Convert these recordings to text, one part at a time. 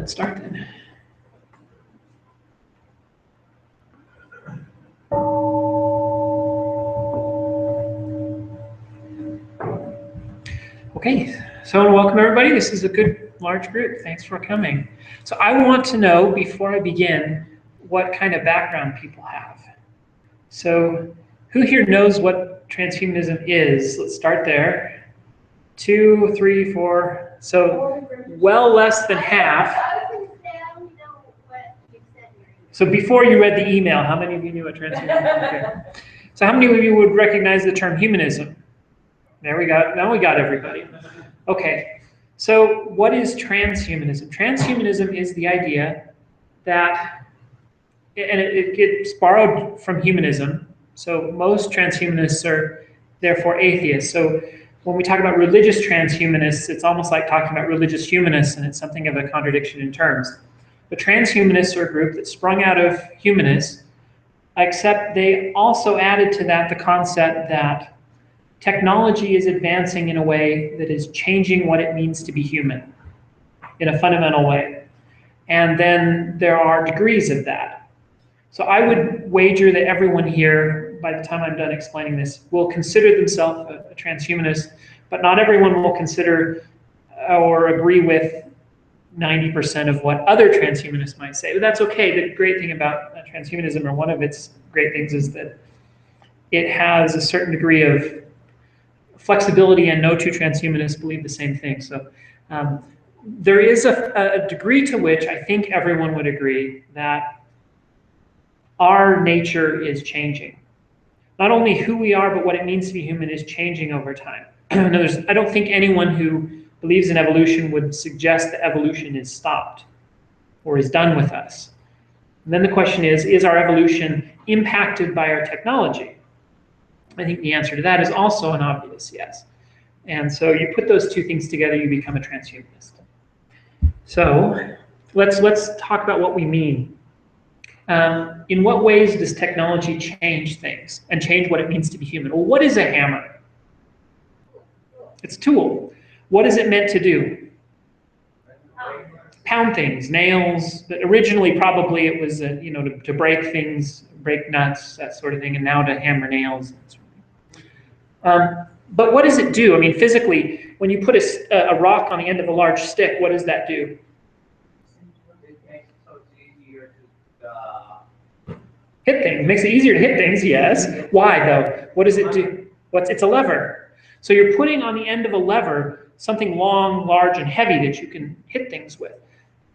let's start then. Okay, so welcome everybody. This is a good large group. Thanks for coming. So I want to know, before I begin, what kind of background people have. So who here knows what transhumanism is? Let's start there. 2, 3, 4. So well less than half. So before you read the email, how many of you knew what transhumanism is? Okay. So how many of you would recognize the term humanism? There we go. Now we got everybody. Okay. So what is transhumanism? Transhumanism is the idea that, and it gets borrowed from humanism. So most transhumanists are therefore atheists. So when we talk about religious transhumanists, it's almost like talking about religious humanists, and it's something of a contradiction in terms. The transhumanists are a group that sprung out of humanists, except they also added to that the concept that technology is advancing in a way that is changing what it means to be human in a fundamental way. And then there are degrees of that. So I would wager that everyone here, by the time I'm done explaining this, will consider themselves a transhumanist, but not everyone will consider or agree with 90% of what other transhumanists might say. But that's okay. The great thing about transhumanism, or one of its great things, is that it has a certain degree of flexibility, and no two transhumanists believe the same thing. So there is a degree to which I think everyone would agree that our nature is changing. Not only who we are, but what it means to be human is changing over time. In other words, I don't think anyone who believes in evolution would suggest that evolution is stopped or is done with us. And then the question is our evolution impacted by our technology? I think the answer to that is also an obvious yes. And so you put those two things together, you become a transhumanist. So let's talk about what we mean. In what ways does technology change things and change what it means to be human? Well, what is a hammer? It's a tool. What is it meant to do? Pound things, nails. But originally, probably it was to break things, break nuts, that sort of thing, and now to hammer nails. But what does it do? I mean, physically, when you put a rock on the end of a large stick, what does that do? Hit things. It makes it easier to hit things, yes. Why, though? What does it do? It's a lever. So you're putting on the end of a lever something long, large, and heavy that you can hit things with.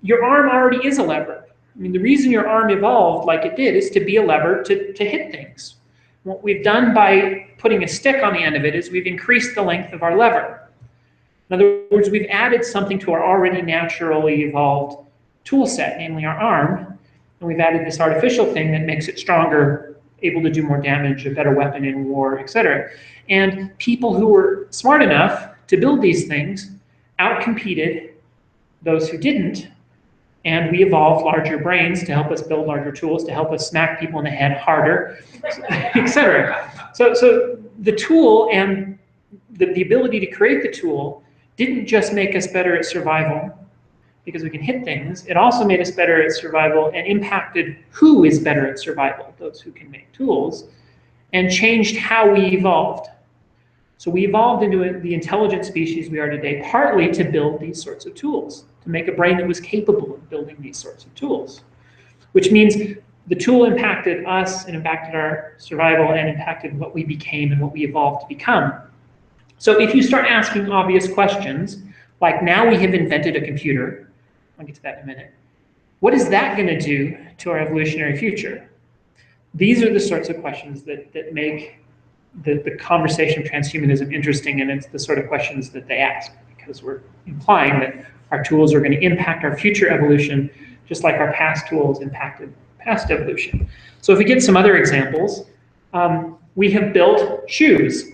Your arm already is a lever. I mean, the reason your arm evolved like it did is to be a lever to hit things. What we've done by putting a stick on the end of it is we've increased the length of our lever. In other words, we've added something to our already naturally evolved tool set, namely our arm, and we've added this artificial thing that makes it stronger, able to do more damage, a better weapon in war, etc. And people who were smart enough to build these things outcompeted those who didn't, and we evolved larger brains to help us build larger tools, to help us smack people in the head harder, etc. So the tool and the ability to create the tool didn't just make us better at survival, because we can hit things. It also made us better at survival and impacted who is better at survival, those who can make tools, and changed how we evolved. So we evolved into the intelligent species we are today, partly to build these sorts of tools, to make a brain that was capable of building these sorts of tools, which means the tool impacted us and impacted our survival and impacted what we became and what we evolved to become. So if you start asking obvious questions, like now we have invented a computer, I'll get to that in a minute, what is that going to do to our evolutionary future? These are the sorts of questions that make the conversation of transhumanism interesting, and it's the sort of questions that they ask, because we're implying that our tools are going to impact our future evolution, just like our past tools impacted past evolution. So if we get some other examples, we have built shoes.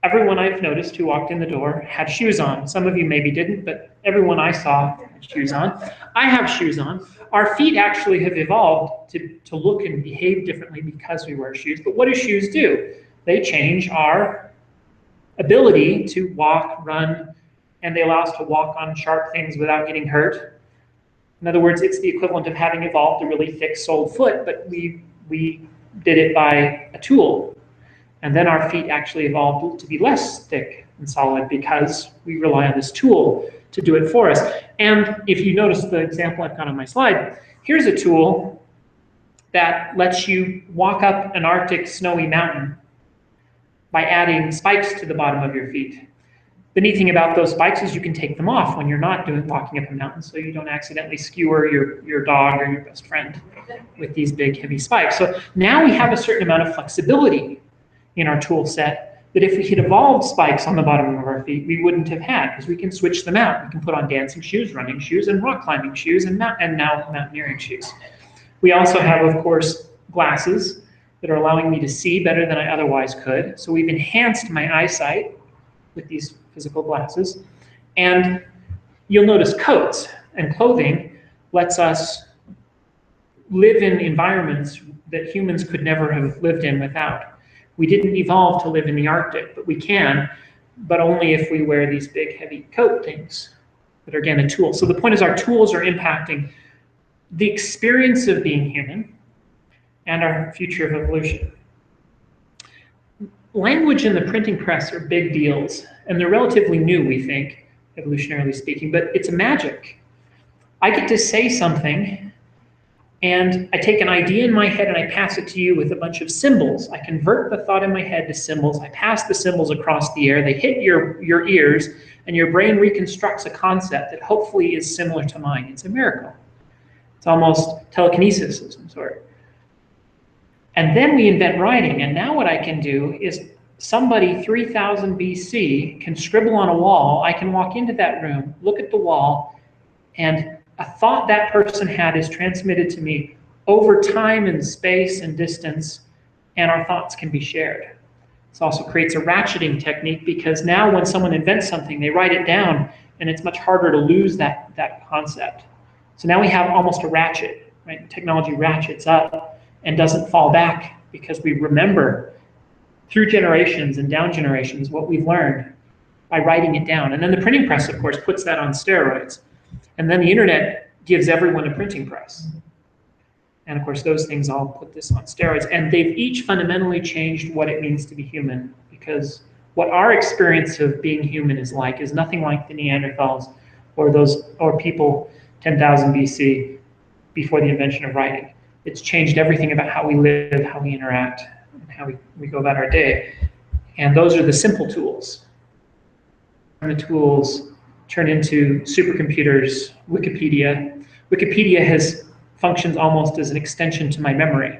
Everyone I've noticed who walked in the door had shoes on. Some of you maybe didn't, but everyone I saw had shoes on. I have shoes on. Our feet actually have evolved to look and behave differently because we wear shoes. But what do shoes do? They change our ability to walk, run, and they allow us to walk on sharp things without getting hurt. In other words, it's the equivalent of having evolved a really thick soled foot, but we did it by a tool. And then our feet actually evolved to be less thick and solid because we rely on this tool to do it for us. And if you notice the example I've got on my slide, here's a tool that lets you walk up an Arctic snowy mountain by adding spikes to the bottom of your feet. The neat thing about those spikes is you can take them off when you're not walking up a mountain, so you don't accidentally skewer your dog or your best friend with these big, heavy spikes. So now we have a certain amount of flexibility in our tool set that if we had evolved spikes on the bottom of our feet, we wouldn't have had, because we can switch them out. We can put on dancing shoes, running shoes, and rock climbing shoes, and now mountaineering shoes. We also have, of course, glasses that are allowing me to see better than I otherwise could. So we've enhanced my eyesight with these physical glasses. And you'll notice coats and clothing lets us live in environments that humans could never have lived in without. We didn't evolve to live in the Arctic, but we can, but only if we wear these big, heavy coat things that are, again, a tool. So the point is our tools are impacting the experience of being human and our future of evolution. Language and the printing press are big deals, and they're relatively new, we think, evolutionarily speaking, but it's a magic. I get to say something, and I take an idea in my head and I pass it to you with a bunch of symbols. I convert the thought in my head to symbols. I pass the symbols across the air. They hit your ears, and your brain reconstructs a concept that hopefully is similar to mine. It's a miracle. It's almost telekinesis of some sort. And then we invent writing, and now what I can do is somebody 3000 BC can scribble on a wall. I can walk into that room, look at the wall, and a thought that person had is transmitted to me over time and space and distance, and our thoughts can be shared. This also creates a ratcheting technique, because now when someone invents something, they write it down, and it's much harder to lose that concept. So now we have almost a ratchet, right? Technology ratchets up and doesn't fall back, because we remember through generations and down generations what we've learned by writing it down. And then the printing press, of course, puts that on steroids. And then the internet gives everyone a printing press. And of course, those things all put this on steroids. And they've each fundamentally changed what it means to be human, because what our experience of being human is nothing like the Neanderthals or people 10,000 BC before the invention of writing. It's changed everything about how we live, how we interact, and how we go about our day. And those are the simple tools. And the tools turn into supercomputers, Wikipedia. Wikipedia functions almost as an extension to my memory.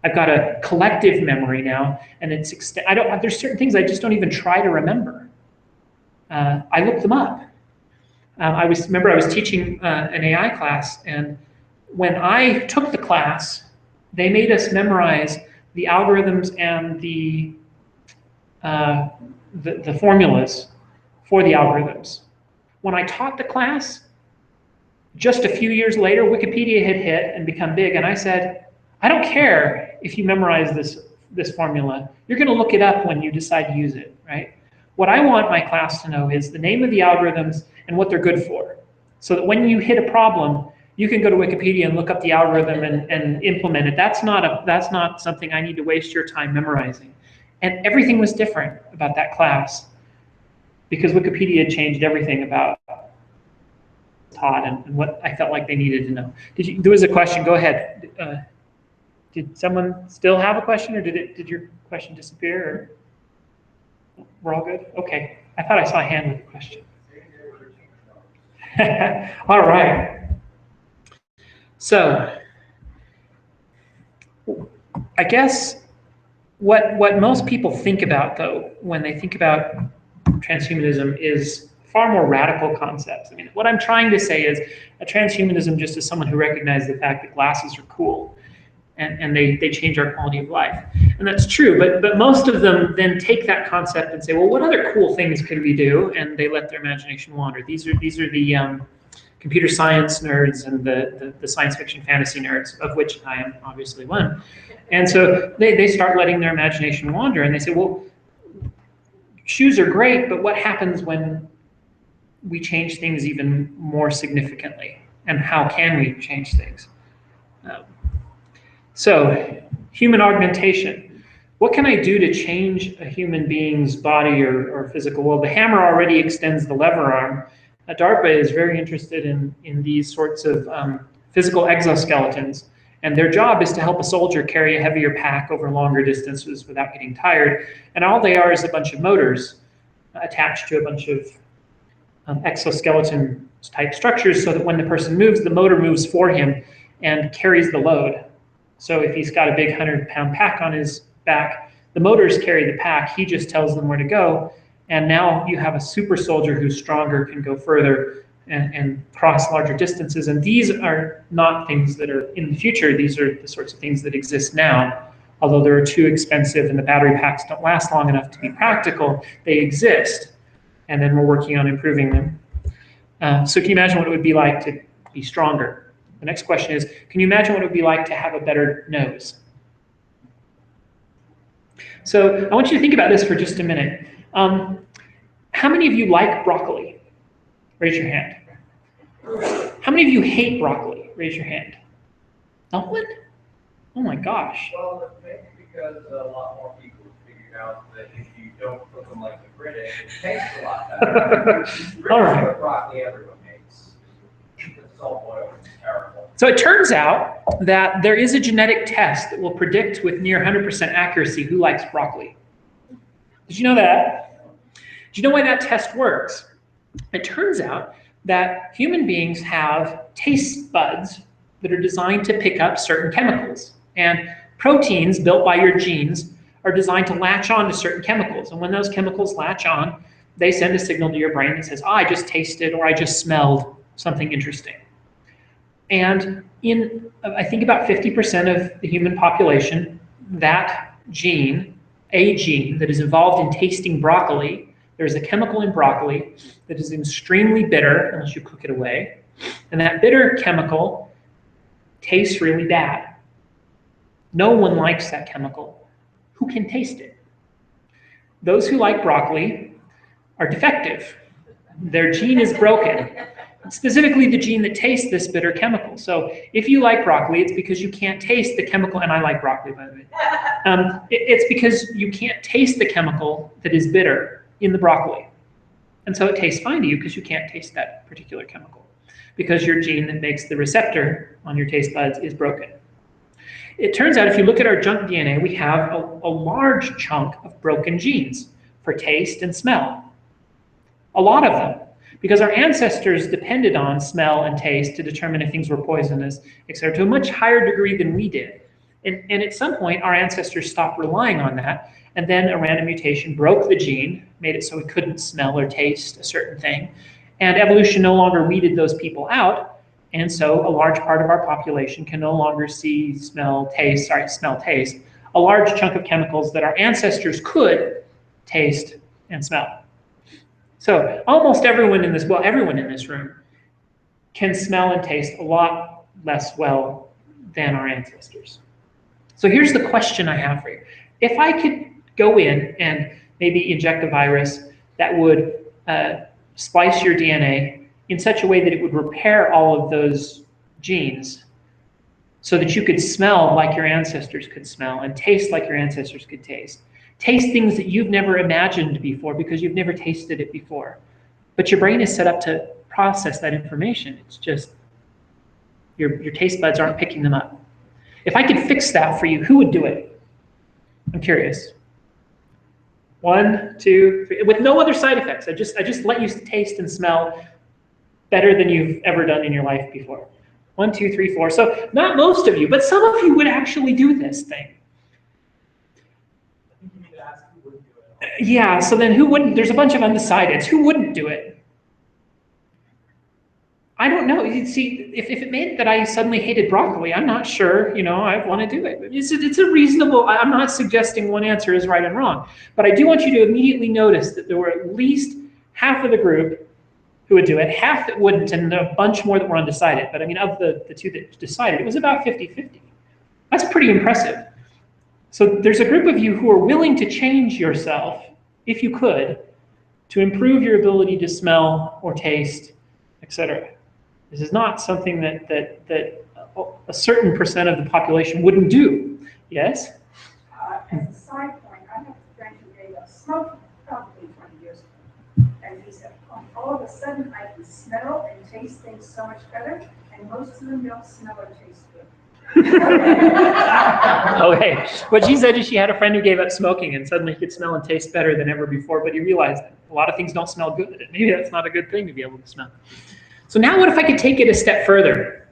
I've got a collective memory now, and there's certain things I just don't even try to remember. I look them up. I was teaching an AI class, and when I took the class, they made us memorize the algorithms and the formulas for the algorithms. When I taught the class, just a few years later, Wikipedia had hit and become big, and I said, I don't care if you memorize this formula. You're going to look it up when you decide to use it, right? What I want my class to know is the name of the algorithms and what they're good for, so that when you hit a problem, you can go to Wikipedia and look up the algorithm and implement it. That's not something I need to waste your time memorizing. And everything was different about that class, because Wikipedia changed everything about taught and what I felt like they needed to know. There was a question. Go ahead. Did someone still have a question, or did your question disappear? Or we're all good? Okay. I thought I saw a hand with a question. All right. So I guess what most people think about, though, when they think about transhumanism is far more radical concepts. I mean, what I'm trying to say is a transhumanism just is someone who recognizes the fact that glasses are cool, and they change our quality of life. And that's true, but most of them then take that concept and say, well, what other cool things could we do? And they let their imagination wander. These are the computer science nerds and the science fiction fantasy nerds, of which I am obviously one. And so they start letting their imagination wander, and they say, well, shoes are great, but what happens when we change things even more significantly? and how can we change things? So, human augmentation. What can I do to change a human being's body or physical? Well, the hammer already extends the lever arm. DARPA is very interested in these sorts of physical exoskeletons. And their job is to help a soldier carry a heavier pack over longer distances without getting tired. And all they are is a bunch of motors attached to a bunch of exoskeleton type structures so that when the person moves, the motor moves for him and carries the load. So if he's got a big 100-pound pack on his back, the motors carry the pack, he just tells them where to go, and now you have a super soldier who's stronger, can go further and cross larger distances. And these are not things that are in the future, these are the sorts of things that exist now. Although they're too expensive and the battery packs don't last long enough to be practical, they exist, and then we're working on improving them. So can you imagine what it would be like to be stronger? The next question is, can you imagine what it would be like to have a better nose? So I want you to think about this for just a minute. How many of you like broccoli? Raise your hand. How many of you hate broccoli? Raise your hand. No one? Oh my gosh. Well, maybe because a lot more people have figured out that if you don't cook them like the British, it tastes a lot better. All right. Broccoli everyone hates. It's all boiled. It's terrible. So it turns out that there is a genetic test that will predict with near 100% accuracy who likes broccoli. Did you know that? Do you know why that test works? It turns out that human beings have taste buds that are designed to pick up certain chemicals. And proteins built by your genes are designed to latch on to certain chemicals. And when those chemicals latch on, they send a signal to your brain that says, oh, I just tasted or I just smelled something interesting. And in, I think, about 50% of the human population, that gene, a gene that is involved in tasting broccoli, there's a chemical in broccoli that is extremely bitter unless you cook it away. And that bitter chemical tastes really bad. No one likes that chemical. Who can taste it? Those who like broccoli are defective. Their gene is broken. Specifically the gene that tastes this bitter chemical. So if you like broccoli, it's because you can't taste the chemical, and I like broccoli, by the way. It's because you can't taste the chemical that is bitter in the broccoli. And so it tastes fine to you because you can't taste that particular chemical, because your gene that makes the receptor on your taste buds is broken. It turns out if you look at our junk DNA, we have a large chunk of broken genes for taste and smell. A lot of them. Because our ancestors depended on smell and taste to determine if things were poisonous, etc., to a much higher degree than we did. And at some point, our ancestors stopped relying on that, and then a random mutation broke the gene, made it so we couldn't smell or taste a certain thing, and evolution no longer weeded those people out, and so a large part of our population can no longer see, smell, taste. A large chunk of chemicals that our ancestors could taste and smell. So almost everyone in this, well, everyone in this room can smell and taste a lot less well than our ancestors. So here's the question I have for you. If I could go in and maybe inject a virus that would splice your DNA in such a way that it would repair all of those genes so that you could smell like your ancestors could smell and taste like your ancestors could taste things that you've never imagined before because you've never tasted it before. But your brain is set up to process that information. It's just your taste buds aren't picking them up. If I could fix that for you, who would do it? I'm curious. 1, 2, 3, with no other side effects. I just let you taste and smell better than you've ever done in your life before. 1, 2, 3, 4. So not most of you, but some of you would actually do this thing. Yeah, so then who wouldn't? There's a bunch of undecideds. Who wouldn't do it? I don't know. You see, if it meant that I suddenly hated broccoli, I'm not sure, I want to do it. It's a reasonable, I'm not suggesting one answer is right and wrong, but I do want you to immediately notice that there were at least half of the group who would do it, half that wouldn't, and a bunch more that were undecided. But I mean, of the two that decided, it was about 50-50. That's pretty impressive. So there's a group of you who are willing to change yourself, if you could, to improve your ability to smell or taste, etc. This is not something that a certain percent of the population wouldn't do. Yes? As a side point, I have a friend who gave up smoking probably 20 years ago. And he said, all of a sudden I can smell and taste things so much better, and most of them don't smell or taste good. Okay, what she said is she had a friend who gave up smoking and suddenly he could smell and taste better than ever before, but he realized that a lot of things don't smell good. And maybe that's not a good thing to be able to smell. So now what if I could take it a step further?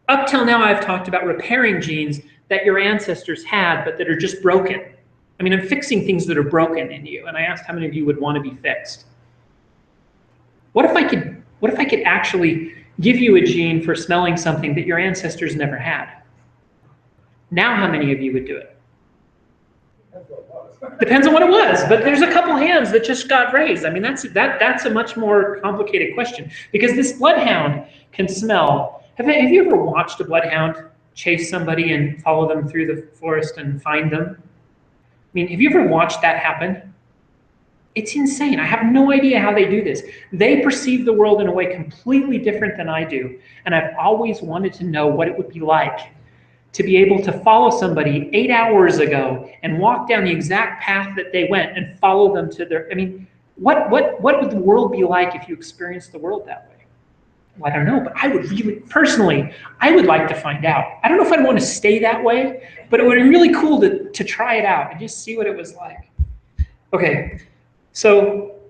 Up till now I've talked about repairing genes that your ancestors had but that are just broken. I mean, I'm fixing things that are broken in you, and I asked how many of you would want to be fixed. What if I could actually give you a gene for smelling something that your ancestors never had? Now how many of you would do it? Depends on what it was, but there's a couple hands that just got raised. I mean, that's a much more complicated question, because this bloodhound can smell. Have you ever watched a bloodhound chase somebody and follow them through the forest and find them? I mean, have you ever watched that happen? It's insane. I have no idea how they do this. They perceive the world in a way completely different than I do, and I've always wanted to know what it would be like to be able to follow somebody 8 hours ago and walk down the exact path that they went and follow them to their, I mean, what would the world be like if you experienced the world that way? Well, I don't know, but I would really, personally, I would like to find out. I don't know if I'd want to stay that way, but it would be really cool to try it out and just see what it was like. Okay, so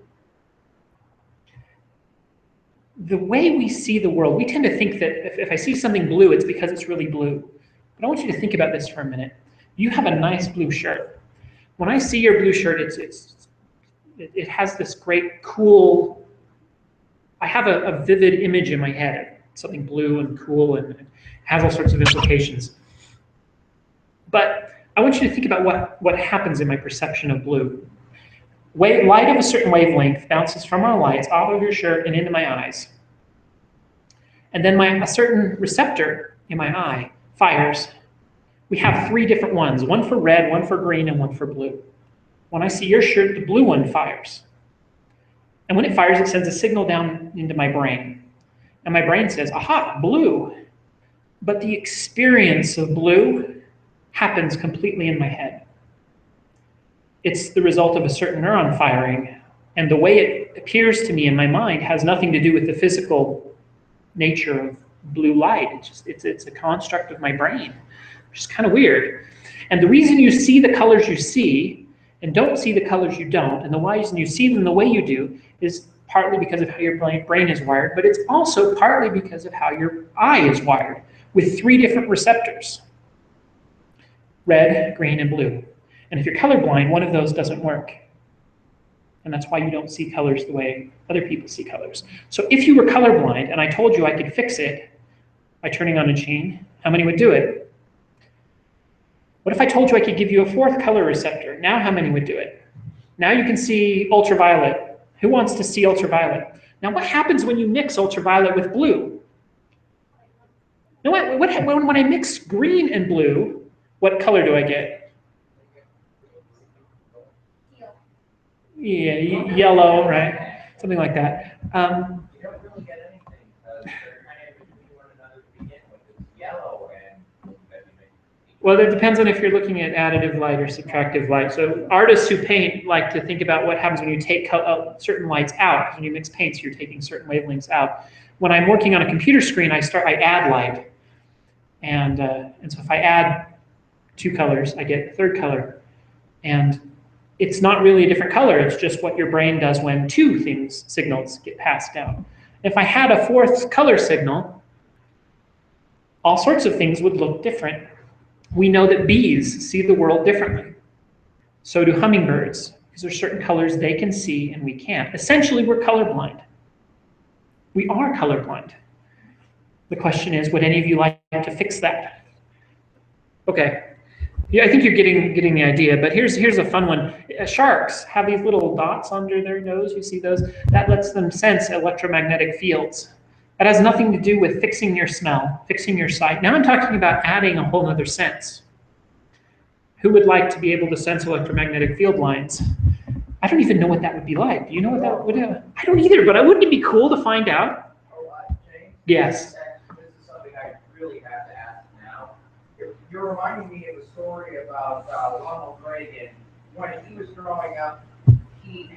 the way we see the world, we tend to think that if I see something blue, it's because it's really blue. But I want you to think about this for a minute. You have a nice blue shirt. When I see your blue shirt, it has this great, cool, I have a vivid image in my head, something blue and cool, and it has all sorts of implications. But I want you to think about what happens in my perception of blue. Light of a certain wavelength bounces from our lights off of your shirt and into my eyes. And then a certain receptor in my eye fires. We have 3 different ones, one for red, one for green, and one for blue. When I see your shirt, the blue one fires. And when it fires, it sends a signal down into my brain. And my brain says, aha, blue. But the experience of blue happens completely in my head. It's the result of a certain neuron firing. And the way it appears to me in my mind has nothing to do with the physical nature of blue light. It's a construct of my brain, which is kind of weird. And the reason you see the colors you see and don't see the colors you don't, and the reason you see them the way you do, is partly because of how your brain is wired, but it's also partly because of how your eye is wired, with 3 different receptors: red, green, and blue. And if you're colorblind, one of those doesn't work. And that's why you don't see colors the way other people see colors. So if you were colorblind and I told you I could fix it by turning on a gene, how many would do it? What if I told you I could give you a 4th color receptor? Now how many would do it? Now you can see ultraviolet. Who wants to see ultraviolet? Now what happens when you mix ultraviolet with blue? No, when I mix green and blue, what color do I get? Yeah, yellow, right? Something like that. You don't really get anything because they're kind of between one another to begin with. It's yellow and well, it depends on if you're looking at additive light or subtractive light. So artists who paint like to think about what happens when you take certain lights out. Because when you mix paints, you're taking certain wavelengths out. When I'm working on a computer screen, I add light, and so if I add 2 colors, I get a 3rd color, and it's not really a different color. It's just what your brain does when 2 signals get passed down. If I had a 4th color signal, all sorts of things would look different. We know that bees see the world differently. So do hummingbirds, because there's certain colors they can see and we can't. Essentially, we're colorblind. We are colorblind. The question is, would any of you like to fix that? Okay. Yeah, I think you're getting the idea, but here's a fun one. Sharks have these little dots under their nose. You see those? That lets them sense electromagnetic fields. That has nothing to do with fixing your smell, fixing your sight. Now I'm talking about adding a whole other sense. Who would like to be able to sense electromagnetic field lines? I don't even know what that would be like. Do you know what that would be? I don't either, but wouldn't it be cool to find out? Yes. And this is something I really have to ask now. You're reminding me of a story about Ronald Reagan. When he was growing up, he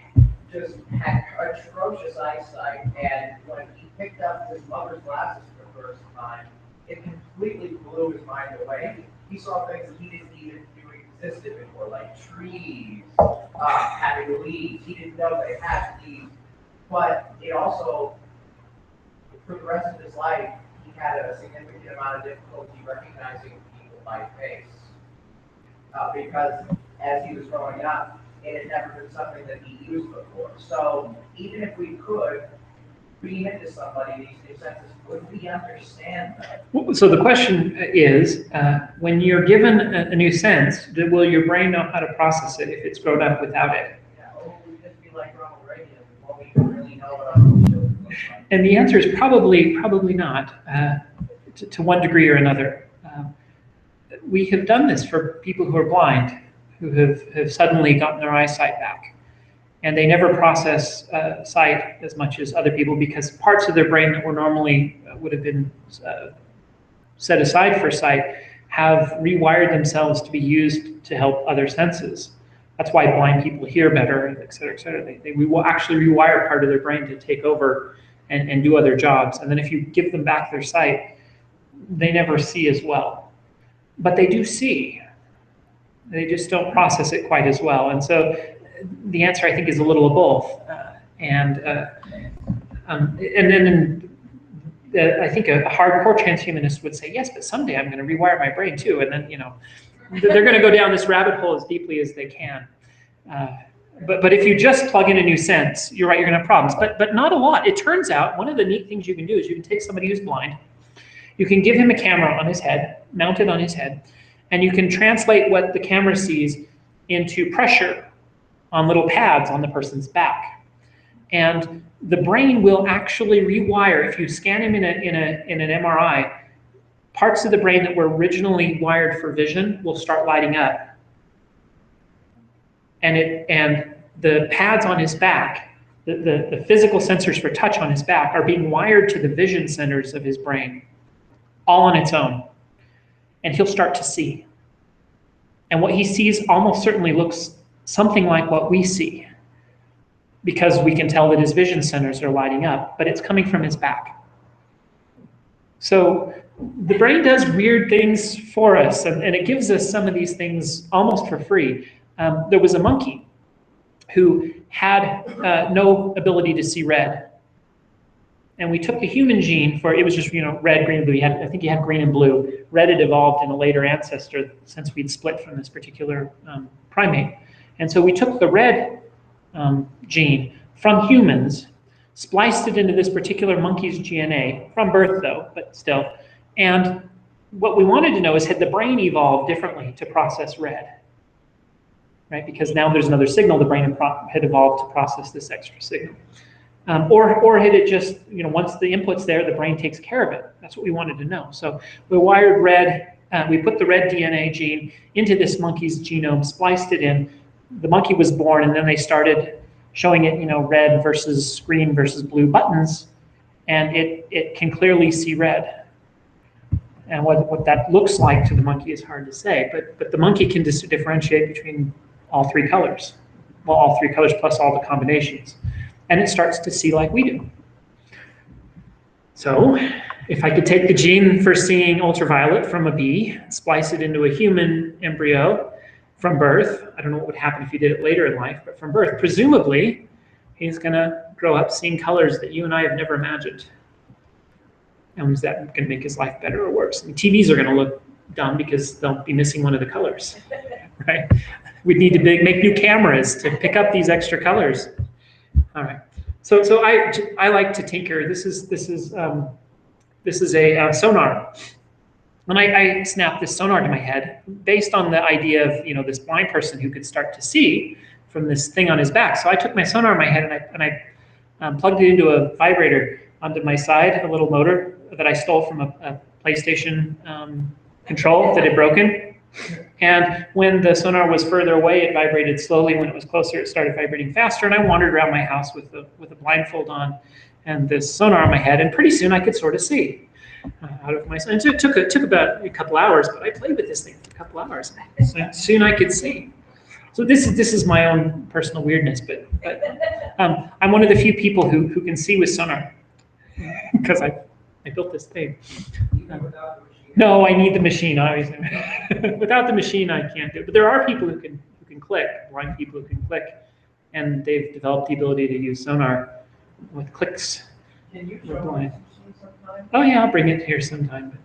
just had atrocious eyesight, and when he picked up his mother's glasses for the first time, it completely blew his mind away. He saw things that he didn't even knew existed before, like trees having leaves. He didn't know they had leaves, but it also, for the rest of his life, he had a significant amount of difficulty recognizing people by face, because as he was growing up, it had never been something that he used before. So even if we could beam into somebody these new senses, would we understand them? So the question is, when you're given a new sense, will your brain know how to process it if it's grown up without it? Yeah, or would we just be like Ronald Reagan and won't even really know what our own children look like? And the answer is probably not, to one degree or another. We have done this for people who are blind, who have suddenly gotten their eyesight back. And they never process sight as much as other people because parts of their brain that were normally would have been set aside for sight have rewired themselves to be used to help other senses. That's why blind people hear better, et cetera, et cetera. They will actually rewire part of their brain to take over and do other jobs. And then if you give them back their sight, they never see as well. But they do see. They just don't process it quite as well. And so the answer, I think, is a little of both. And then I think a hardcore transhumanist would say, yes, but someday I'm going to rewire my brain too. And then, they're going to go down this rabbit hole as deeply as they can. But if you just plug in a new sense, you're right, you're going to have problems. But not a lot. It turns out one of the neat things you can do is you can take somebody who's blind, you can give him a camera on his head, mounted on his head, and you can translate what the camera sees into pressure on little pads on the person's back. And the brain will actually rewire, if you scan him in an MRI, parts of the brain that were originally wired for vision will start lighting up. And the pads on his back, the physical sensors for touch on his back are being wired to the vision centers of his brain, all on its own. And he'll start to see. And what he sees almost certainly looks something like what we see, because we can tell that his vision centers are lighting up, but it's coming from his back. So the brain does weird things for us, and it gives us some of these things almost for free. There was a monkey who had no ability to see red. And we took the human gene for, it was just, red, green, blue. I think he had green and blue. Red had evolved in a later ancestor since we'd split from this particular primate. And so we took the red gene from humans, spliced it into this particular monkey's DNA, from birth though, but still. And what we wanted to know is, had the brain evolved differently to process red? Right? Because now there's another signal the brain had evolved to process this extra signal. Or had it just, once the input's there, the brain takes care of it. That's what we wanted to know. So we wired red, we put the red DNA gene into this monkey's genome, spliced it in. The monkey was born, and then they started showing it, red versus green versus blue buttons, and it can clearly see red. And what that looks like to the monkey is hard to say, but the monkey can differentiate between all three colors. Well, all three colors plus all the combinations. And it starts to see like we do. So if I could take the gene for seeing ultraviolet from a bee, splice it into a human embryo from birth, I don't know what would happen if you did it later in life, but from birth, presumably, he's going to grow up seeing colors that you and I have never imagined. And is that going to make his life better or worse? I mean, TVs are going to look dumb because they'll be missing one of the colors, right? We'd need to make new cameras to pick up these extra colors. All right. So I like to tinker. This is a sonar, and I snapped this sonar to my head based on the idea of this blind person who could start to see from this thing on his back. So I took my sonar in my head and I plugged it into a vibrator onto my side, a little motor that I stole from a PlayStation control that had broken. And when the sonar was further away, it vibrated slowly. When it was closer, it started vibrating faster. And I wandered around my house with a blindfold on and this sonar on my head, and pretty soon I could sort of see out of my. And so it took about a couple hours, but I played with this thing for a couple hours. So soon I could see. So this is my own personal weirdness, but I'm one of the few people who can see with sonar because I built this thing. No, I need the machine, obviously. Without the machine, I can't do it. But there are people who can click, blind people who can click, and they've developed the ability to use sonar with clicks. Can you show me sometime? Oh yeah, I'll bring it here sometime.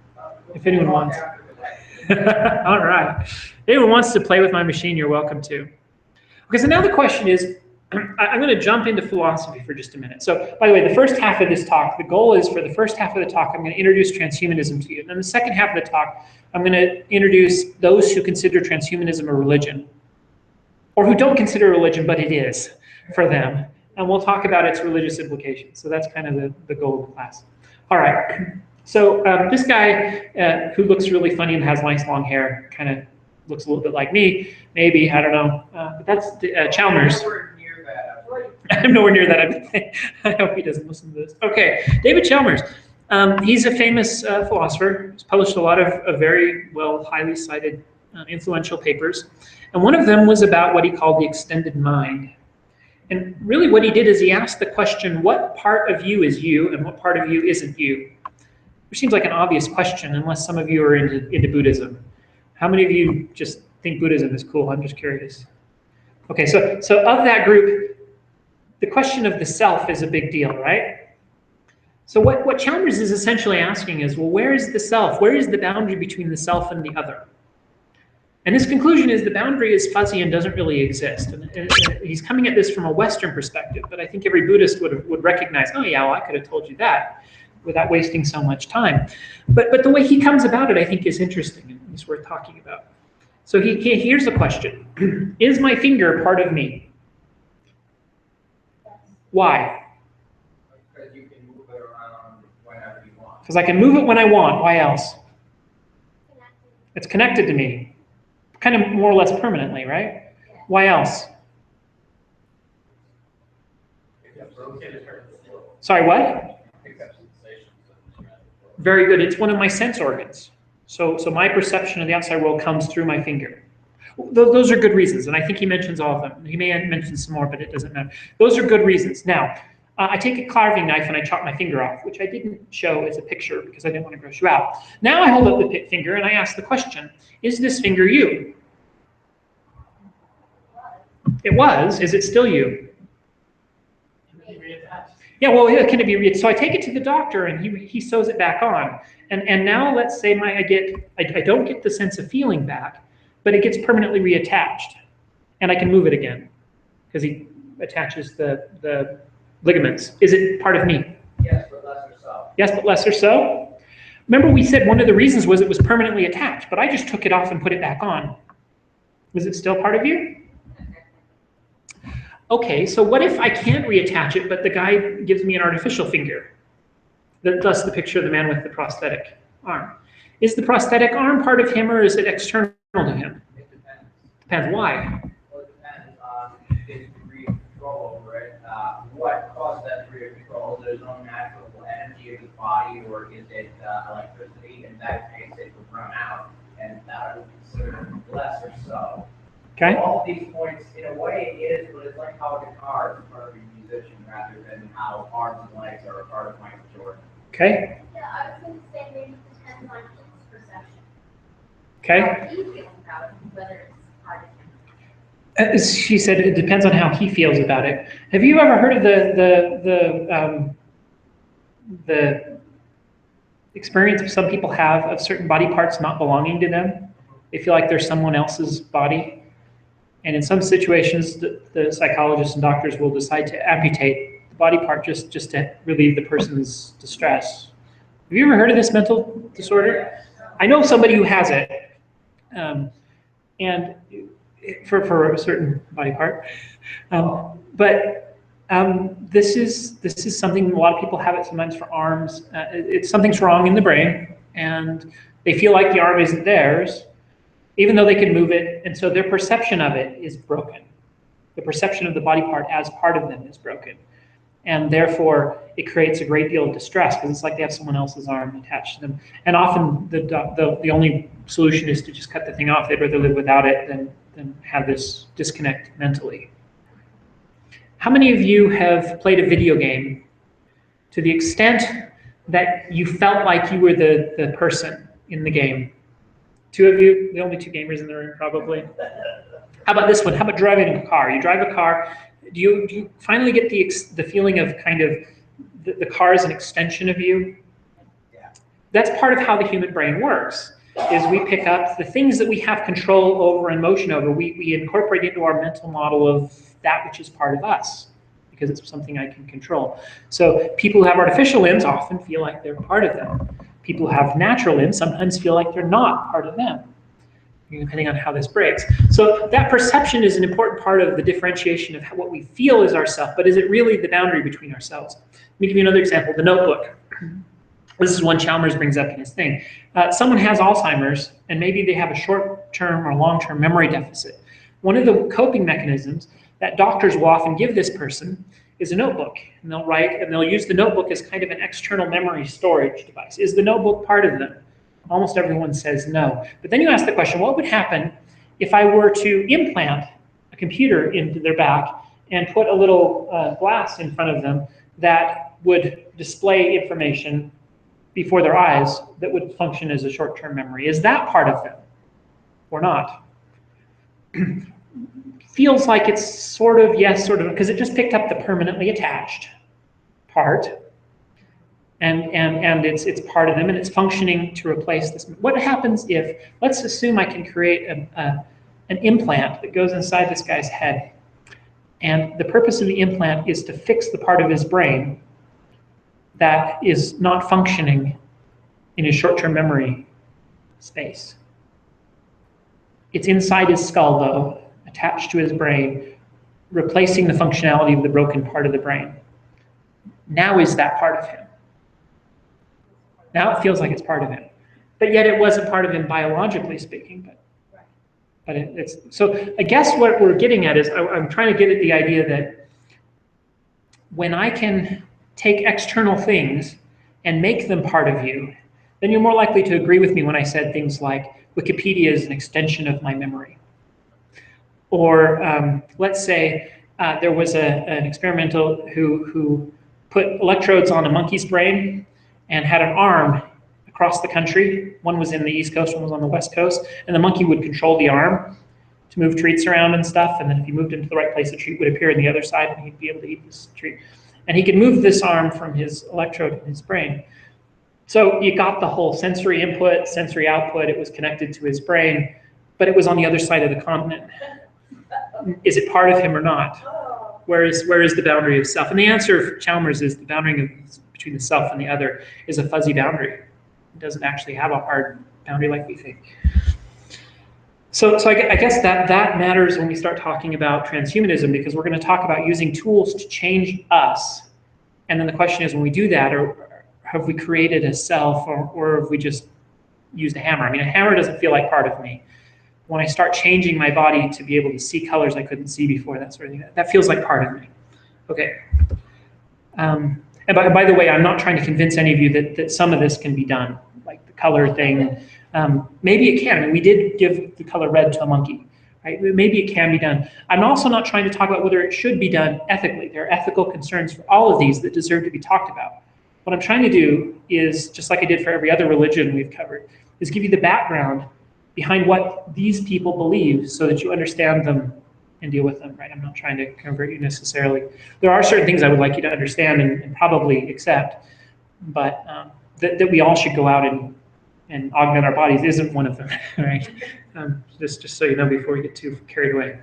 If anyone wants. All right. If anyone wants to play with my machine, you're welcome to. Okay, so now the question is, I'm going to jump into philosophy for just a minute. So, by the way, the first half of this talk, the goal is for the first half of the talk, I'm going to introduce transhumanism to you. And then the second half of the talk, I'm going to introduce those who consider transhumanism a religion, or who don't consider religion, but it is for them. And we'll talk about its religious implications. So that's kind of the goal of the class. All right. So this guy who looks really funny and has nice long hair, kind of looks a little bit like me, maybe, I don't know. But that's Chalmers. I'm nowhere near that. I hope he doesn't listen to this. Okay, David Chalmers. He's a famous philosopher. He's published a lot of very well, highly cited, influential papers. And one of them was about what he called the extended mind. And really what he did is he asked the question, what part of you is you and what part of you isn't you? Which seems like an obvious question, unless some of you are into Buddhism. How many of you just think Buddhism is cool? I'm just curious. Okay, so of that group, the question of the self is a big deal, right? So what Chalmers is essentially asking is, well, where is the self? Where is the boundary between the self and the other? And his conclusion is the boundary is fuzzy and doesn't really exist. And he's coming at this from a Western perspective, but I think every Buddhist would recognize, oh yeah, well, I could have told you that without wasting so much time. But the way he comes about it, I think, is interesting and is worth talking about. So here's the question. Is my finger part of me? Why? Because you can move it around whenever you want. Because I can move it when I want. Why else? It's connected to me. Kind of more or less permanently, right? Why else? Sorry, what? Very good. It's one of my sense organs. So my perception of the outside world comes through my finger. Those are good reasons, and I think he mentions all of them. He may mention some more, but it doesn't matter. Those are good reasons. Now, I take a carving knife and I chop my finger off, which I didn't show as a picture because I didn't want to gross you out. Now I hold up the finger and I ask the question, is this finger you? It was. Is it still you? Yeah, well, can it be reattached? So I take it to the doctor and he sews it back on. And now let's say I don't get the sense of feeling back, but it gets permanently reattached. And I can move it again because he attaches the ligaments. Is it part of me? Yes, but lesser so. Yes, but lesser so? Remember we said one of the reasons was it was permanently attached, but I just took it off and put it back on. Was it still part of you? Okay, so what if I can't reattach it, but the guy gives me an artificial finger? Thus the picture of the man with the prosthetic arm. Is the prosthetic arm part of him or is it external to him? It depends. Depends. Why? Well, it depends on his degree of control over it. What causes that degree of control? Is there his own natural energy of his body, or is it electricity? In that case, it would run out, and that would be considered less or so. Okay. So all of these points, in a way, it is, but it's like how a guitar is part of a musician rather than how arms and legs are a part of Michael Jordan. Okay. Yeah, I was going to say maybe it depends on his perception. Okay. How he feels about it, whether it's part of him. She said it depends on how he feels about it. Have you ever heard of the experience some people have of certain body parts not belonging to them? They feel like they're someone else's body. And in some situations, the psychologists and doctors will decide to amputate the body part just to relieve the person's distress. Have you ever heard of this mental disorder? I know somebody who has it. And for a certain body part, this is something a lot of people have it sometimes for arms. Something's wrong in the brain, and they feel like the arm isn't theirs, even though they can move it, and so their perception of it is broken. The perception of the body part as part of them is broken, And therefore, it creates a great deal of distress because it's like they have someone else's arm attached to them. And often the only solution is to just cut the thing off. They'd rather live without it than have this disconnect mentally. How many of you have played a video game to the extent that you felt like you were the person in the game? Two of you, the only two gamers in the room probably. How about this one? How about driving a car? You drive a car, do you finally get the feeling of kind of the car is an extension of you? Yeah. That's part of how the human brain works, is we pick up the things that we have control over and motion over, we incorporate into our mental model of that which is part of us, because it's something I can control. So people who have artificial limbs often feel like they're part of them. People who have natural limbs sometimes feel like they're not part of them, depending on how this breaks. So that perception is an important part of the differentiation of what we feel is ourself, but is it really the boundary between ourselves? Let me give you another example, the notebook. This is one Chalmers brings up in his thing. Someone has Alzheimer's, and maybe they have a short-term or long-term memory deficit. One of the coping mechanisms that doctors will often give this person is a notebook. And they'll write, and they'll use the notebook as kind of an external memory storage device. Is the notebook part of them? Almost everyone says no. But then you ask the question, what would happen if I were to implant a computer into their back and put a little glass in front of them that would display information before their eyes that would function as a short-term memory? Is that part of them or not? Feels like it's sort of yes, sort of, because it just picked up the permanently attached part, and it's part of them, and it's functioning to replace this. What happens if, let's assume I can create an implant that goes inside this guy's head, and the purpose of the implant is to fix the part of his brain that is not functioning in his short-term memory space. It's inside his skull, though, attached to his brain, replacing the functionality of the broken part of the brain. Now is that part of him? Now it feels like it's part of him. But yet it wasn't part of him biologically speaking. But it's so I guess what we're getting at is I'm trying to get at the idea that when I can take external things and make them part of you, then you're more likely to agree with me when I said things like Wikipedia is an extension of my memory. Or let's say there was an experimental who put electrodes on a monkey's brain and had an arm across the country. One was in the East Coast, one was on the West Coast, and the monkey would control the arm to move treats around and stuff, and then if he moved into the right place, the treat would appear on the other side and he'd be able to eat this treat. And he could move this arm from his electrode in his brain. So you got the whole sensory input, sensory output, it was connected to his brain, but it was on the other side of the continent. Is it part of him or not? Where is the boundary of self? And the answer of Chalmers is the boundary between the self and the other is a fuzzy boundary. It doesn't actually have a hard boundary like we think. So I guess that matters when we start talking about transhumanism, because we're going to talk about using tools to change us. And then the question is, when we do that, or have we created a self, or have we just used a hammer? I mean, a hammer doesn't feel like part of me. When I start changing my body to be able to see colors I couldn't see before, that sort of thing, that feels like part of me. Okay. And by the way, I'm not trying to convince any of you that some of this can be done, like the color thing. Maybe it can. I mean, we did give the color red to a monkey, right? Maybe it can be done. I'm also not trying to talk about whether it should be done ethically. There are ethical concerns for all of these that deserve to be talked about. What I'm trying to do is, just like I did for every other religion we've covered, is give you the background behind what these people believe so that you understand them and deal with them, right? I'm not trying to convert you necessarily. There are certain things I would like you to understand and probably accept, but that we all should go out and augment our bodies isn't one of them, right? Just so you know before we get too carried away.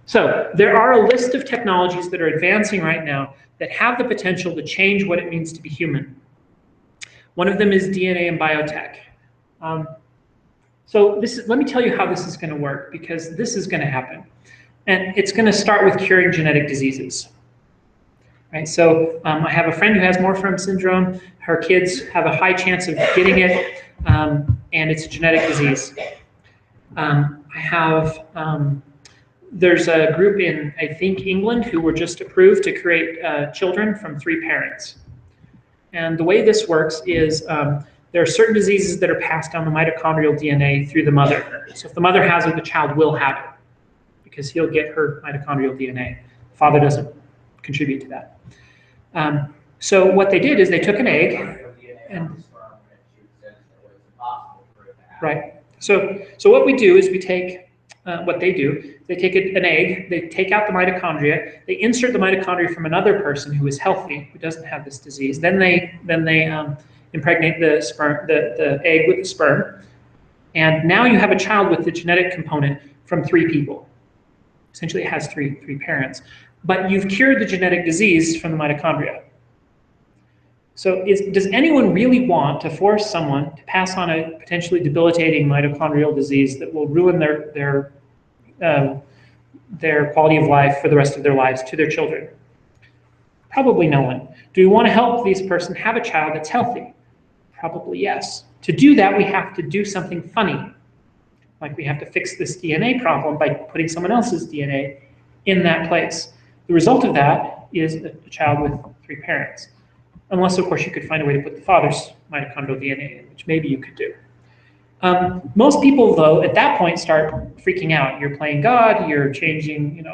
So there are a list of technologies that are advancing right now that have the potential to change what it means to be human. One of them is DNA and biotech. So let me tell you how this is going to work, because this is going to happen. And it's going to start with curing genetic diseases. Right? So I have a friend who has Morphin syndrome. Her kids have a high chance of getting it, and it's a genetic disease. I have there's a group in, I think, England who were just approved to create children from 3 parents. And the way this works is there are certain diseases that are passed down the mitochondrial DNA through the mother. So if the mother has it, the child will have it because he'll get her mitochondrial DNA. The father doesn't contribute to that. So what they did is they took an egg, and right. So what we do is we take what they do. They take an egg, they take out the mitochondria, they insert the mitochondria from another person who is healthy, who doesn't have this disease. Then they impregnate the sperm, the egg with the sperm, and now you have a child with the genetic component from 3 people. Essentially, it has three parents, but you've cured the genetic disease from the mitochondria. So does anyone really want to force someone to pass on a potentially debilitating mitochondrial disease that will ruin their quality of life for the rest of their lives to their children? Probably no one. Do we want to help this person have a child that's healthy? Probably yes. To do that, we have to do something funny. Like we have to fix this DNA problem by putting someone else's DNA in that place. The result of that is a child with 3 parents. Unless, of course, you could find a way to put the father's mitochondrial DNA in, which maybe you could do. Most people, though, at that point start freaking out. You're playing God, you're changing,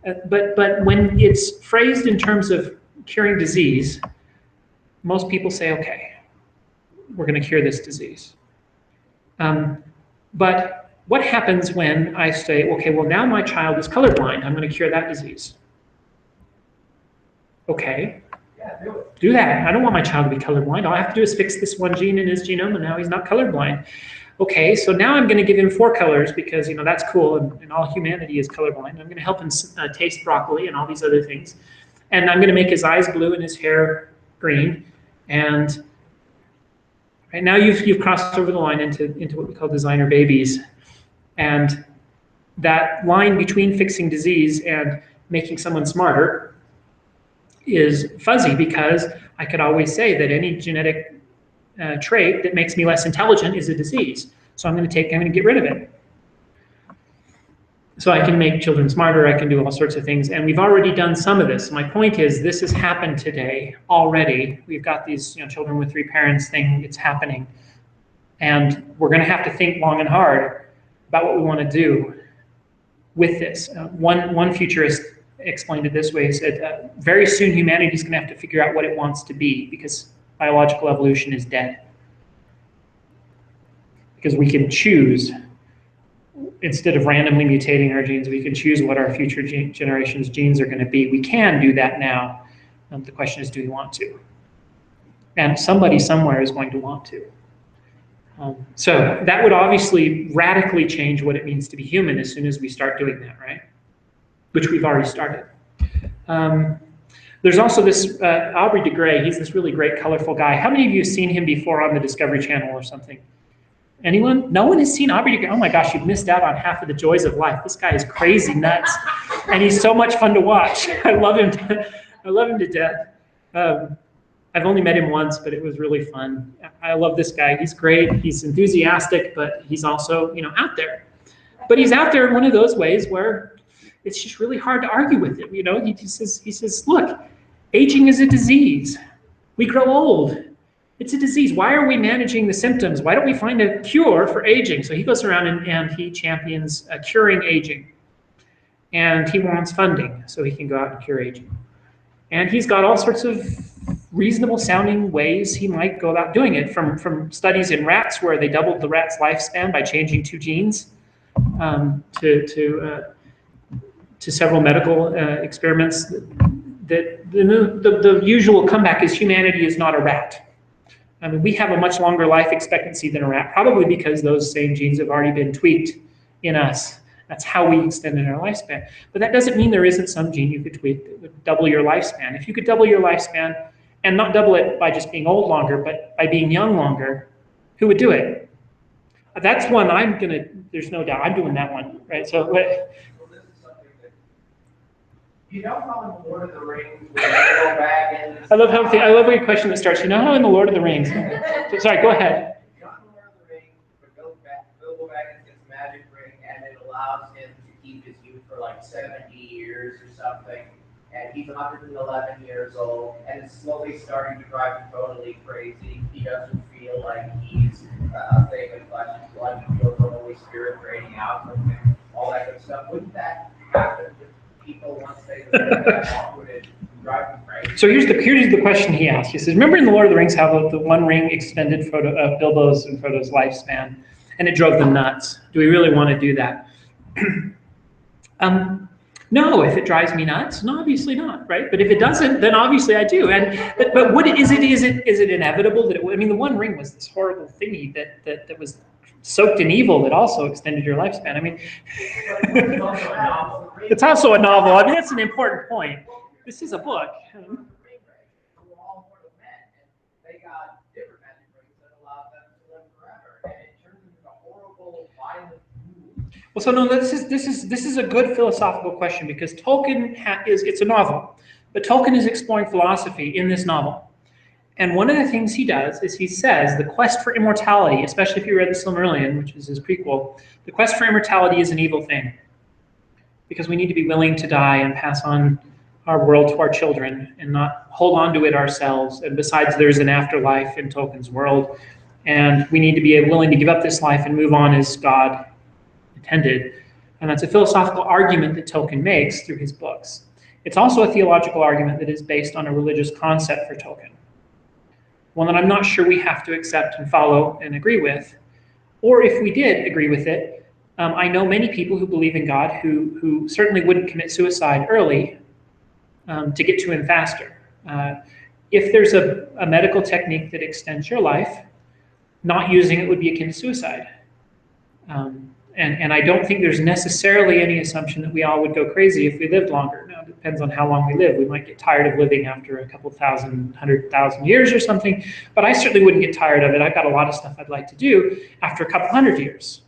but when it's phrased in terms of curing disease, most people say, okay, we're going to cure this disease. But what happens when I say, okay, well, now my child is colorblind, I'm going to cure that disease? Okay. Yeah, do it. Do that. I don't want my child to be colorblind. All I have to do is fix this one gene in his genome, and now he's not colorblind. Okay, so now I'm going to give him 4 colors because that's cool, and all humanity is colorblind. I'm going to help him taste broccoli and all these other things, and I'm going to make his eyes blue and his hair green. And right now you've crossed over the line into what we call designer babies, and that line between fixing disease and making someone smarter is fuzzy because I could always say that any genetic trait that makes me less intelligent is a disease. So I'm going to get rid of it. So I can make children smarter, I can do all sorts of things, and we've already done some of this. My point is, this has happened today already. We've got these children with 3 parents thing, it's happening. And we're going to have to think long and hard about what we want to do with this. One futurist explained it this way. He said, very soon humanity is going to have to figure out what it wants to be because biological evolution is dead. Because we can choose, instead of randomly mutating our genes, we can choose what our future generations' genes are going to be. We can do that now. The question is, do we want to? And somebody somewhere is going to want to. So that would obviously radically change what it means to be human as soon as we start doing that, right? Which we've already started. There's also this Aubrey de Grey. He's this really great, colorful guy. How many of you have seen him before on the Discovery Channel or something? Anyone? No one has seen Aubrey de Grey? Oh my gosh, you've missed out on half of the joys of life. This guy is crazy nuts, and he's so much fun to watch. I love him to death. I've only met him once, but it was really fun. I love this guy. He's great. He's enthusiastic, but he's also, out there. But he's out there in one of those ways where it's just really hard to argue with him. He says, look, aging is a disease. We grow old. It's a disease. Why are we managing the symptoms? Why don't we find a cure for aging? So he goes around and he champions curing aging. And he wants funding so he can go out and cure aging. And he's got all sorts of reasonable sounding ways he might go about doing it, from studies in rats where they doubled the rat's lifespan by changing 2 genes to several medical experiments. The usual comeback is humanity is not a rat. I mean, we have a much longer life expectancy than a rat, probably because those same genes have already been tweaked in us. That's how we extended our lifespan. But that doesn't mean there isn't some gene you could tweak that would double your lifespan. If you could double your lifespan, and not double it by just being old longer, but by being young longer, who would do it? That's one there's no doubt, I'm doing that one, right? So, Well, this is something that, how in the Lord of the Rings, when you go back and... I love every question that starts, how in the Lord of the Rings? So, sorry, go ahead. In the Lord of the Rings, Bilbo Baggins gets a magic ring, and it allows him to keep his for like 70 years or something, and he's 111 years old, and it's slowly starting to drive him totally crazy. He doesn't feel like he's a thing of flesh and blood. He feels the Holy Spirit raining out from him, all that good stuff. Wouldn't that happen to people once they live that long? Would it drive them crazy? So here's the question he asked. He says, remember in the Lord of the Rings how the One Ring extended Bilbo's and Frodo's lifespan, and it drove them nuts? Do we really want to do that? No, if it drives me nuts, no, obviously not, right? But if it doesn't, then obviously I do. But what is it inevitable that it would? I mean, the One Ring was this horrible thingy that was soaked in evil that also extended your lifespan. I mean, it's also a novel. I mean, that's an important point. This is a book. Well, so no, this is a good philosophical question, because Tolkien it's a novel, but Tolkien is exploring philosophy in this novel. And one of the things he does is he says the quest for immortality, especially if you read the Silmarillion, which is his prequel, the quest for immortality is an evil thing, because we need to be willing to die and pass on our world to our children and not hold on to it ourselves. And besides, there's an afterlife in Tolkien's world, and we need to be willing to give up this life and move on as God intended. And that's a philosophical argument that Tolkien makes through his books. It's also a theological argument that is based on a religious concept for Tolkien, one that I'm not sure we have to accept and follow and agree with. Or if we did agree with it, I know many people who believe in God who certainly wouldn't commit suicide early to get to him faster. If there's a medical technique that extends your life, not using it would be akin to suicide. And I don't think there's necessarily any assumption that we all would go crazy if we lived longer. Now, it depends on how long we live. We might get tired of living after a couple thousand, 100,000 years or something, but I certainly wouldn't get tired of it. I've got a lot of stuff I'd like to do after a couple hundred years.